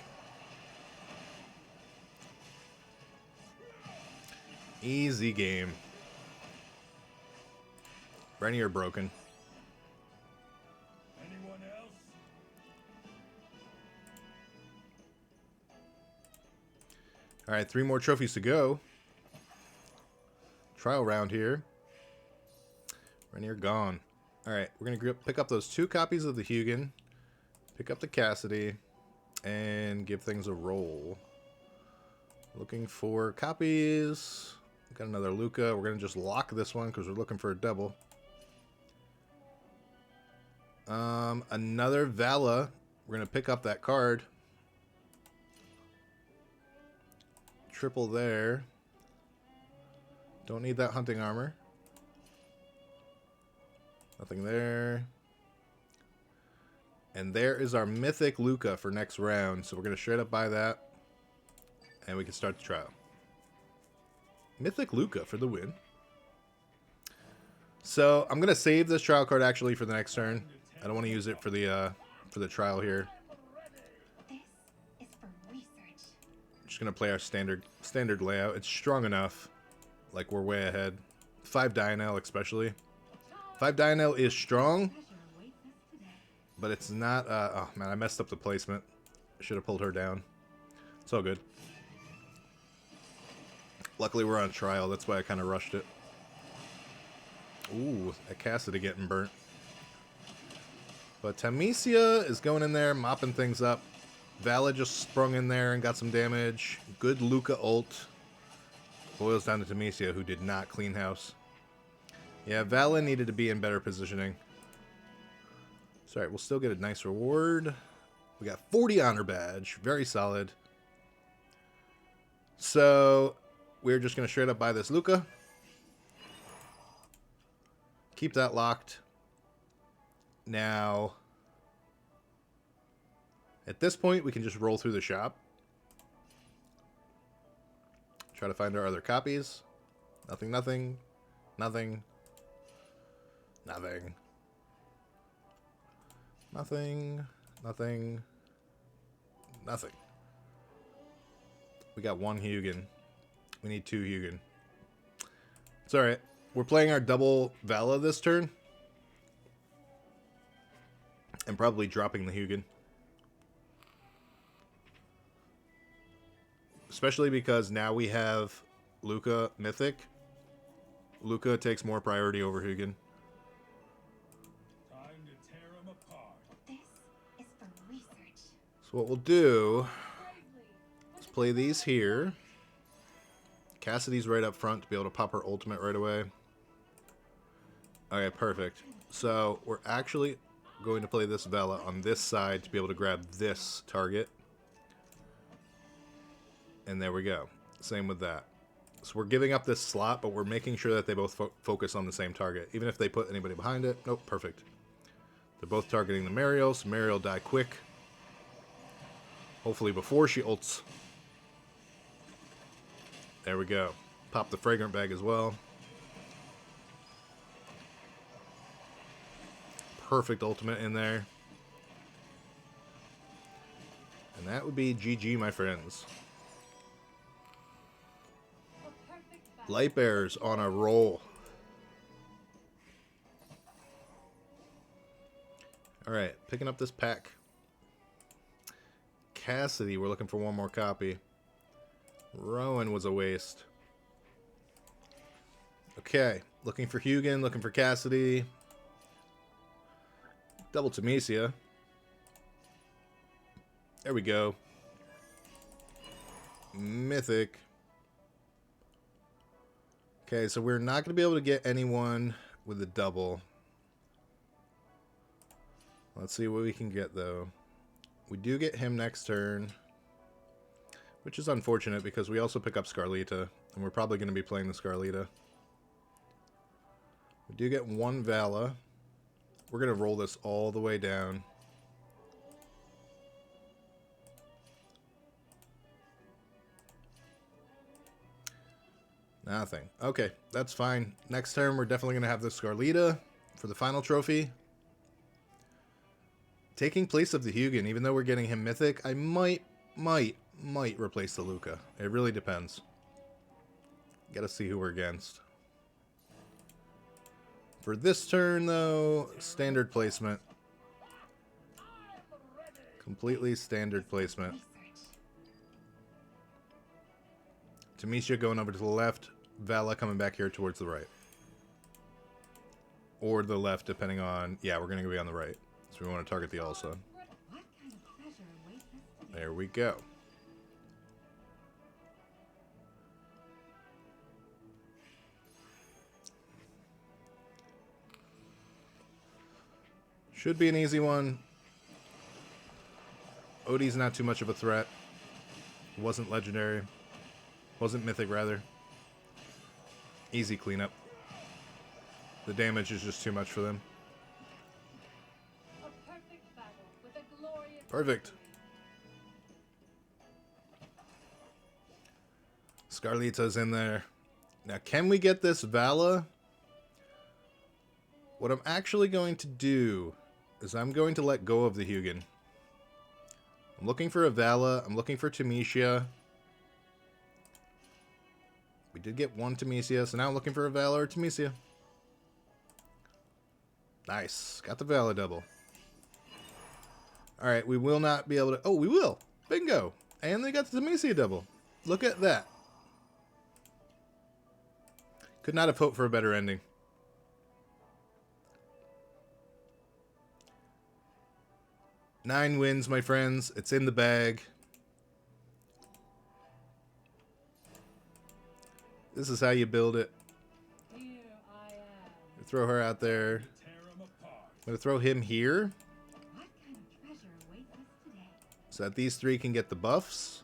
Easy game. Rainier broken. Anyone else? All right, 3 more trophies to go. Trial round here. Rainier gone. All right, we're going to pick up those 2 copies of the Hugin. Pick up the Cassidy and give things a roll. Looking for copies. Got another Luca. We're going to just lock this one because we're looking for a double. Another Vala. We're going to pick up that card. Triple there. Don't need that hunting armor. Nothing there. And there is our mythic Luca for next round. So we're going to straight up buy that. And we can start the trial. Mythic Luca for the win. So I'm going to save this trial card actually for the next turn. I don't want to use it for the trial here. This is for research. I'm just going to play our standard layout. It's strong enough. Like we're way ahead. 5 Dionel especially. 5 Dionel is strong. Treasure awaits us today. But it's not... oh man, I messed up the placement. I should have pulled her down. It's all good. Luckily we're on trial. That's why I kind of rushed it. Ooh, a Cassidy getting burnt. But Tamesia is going in there, mopping things up. Vala just sprung in there and got some damage. Good Luca ult. Boils down to Tamesia, who did not clean house. Yeah, Vala needed to be in better positioning. Sorry, we'll still get a nice reward. We got 40 honor badge. Very solid. So, we're just going to straight up buy this Luca. Keep that locked. Now, at this point, we can just roll through the shop. Try to find our other copies. Nothing, nothing, nothing, nothing, nothing, nothing, nothing. We got 1 Hugin. We need 2 Hugin. It's alright. We're playing our double Vala this turn. And probably dropping the Hugin. Especially because now we have Luca Mythic. Luca takes more priority over Hugin. Time to tear 'em apart. This is for research. So what we'll do is play these here. Cassidy's right up front to be able to pop her ultimate right away. Okay, perfect. So we're actually going to play this Vala on this side to be able to grab this target. And there we go. Same with that. So we're giving up this slot, but we're making sure that they both focus on the same target. Even if they put anybody behind it. Nope, perfect. They're both targeting the Mariel, so Mariel die quick. Hopefully before she ults. There we go. Pop the Fragrant Bag as well. Perfect ultimate in there. And that would be GG, my friends. Lightbearers on a roll. Alright, picking up this pack. Cassidy, we're looking for 1 more copy. Rowan was a waste. Okay, looking for Hugin, looking for Cassidy. Double Tamesia. There we go. Mythic. Okay, so we're not going to be able to get anyone with a double. Let's see what we can get, though. We do get him next turn, which is unfortunate because we also pick up Scarlita, and we're probably going to be playing the Scarlita. We do get 1 Vala. We're going to roll this all the way down. Nothing. Okay, that's fine. Next turn, we're definitely going to have the Scarlita for the final trophy. Taking place of the Hugin, even though we're getting him Mythic, I might replace the Luca. It really depends. Gotta see who we're against. For this turn, though, standard placement. Completely standard placement. Tamesia going over to the left. Vala coming back here towards the right. Or the left, depending on... Yeah, we're going to be on the right. So we want to target the Ulsa. What There we go. Should be an easy one. Odie's not too much of a threat. Wasn't legendary. Wasn't mythic, rather. Easy cleanup. The damage is just too much for them. A perfect battle with a glorious Perfect. Scarlita's in there. Now, can we get this Vala? What I'm actually going to do is I'm going to let go of the Hugin. I'm looking for a Vala. I'm looking for Temesia. We did get one Temesia, so now I'm looking for a Vala or Temesia. Nice. Got the Vala double. Alright, we will not be able to... Oh, we will! Bingo! And they got the Temesia double. Look at that. Could not have hoped for a better ending. Nine wins, my friends. It's in the bag. This is how you build it. Here I am. Throw her out there. Tear 'em apart. I'm going to throw him here What kind of treasure awaits us today? so that these three can get the buffs.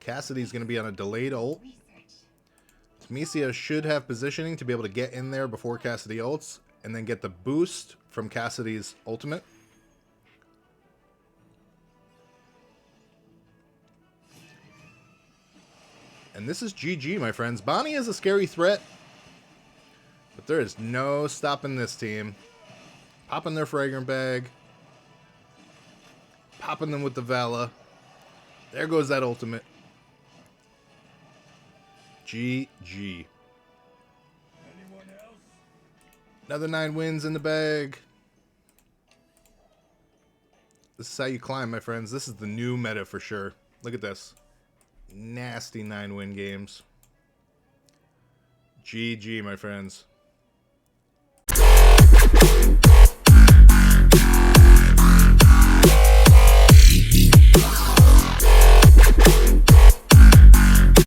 Cassidy's going to be on a delayed ult. Temesia should have positioning to be able to get in there before Cassidy ults and then get the boost from Cassidy's ultimate. And this is GG, my friends. Bonnie is a scary threat, but there is no stopping this team. Popping their fragrant bag. Popping them with the Vala. There goes that ultimate. GG. Anyone else? Another 9 wins in the bag. This is how you climb, my friends. This is the new meta for sure. Look at this. Nasty 9-win games. GG, my friends.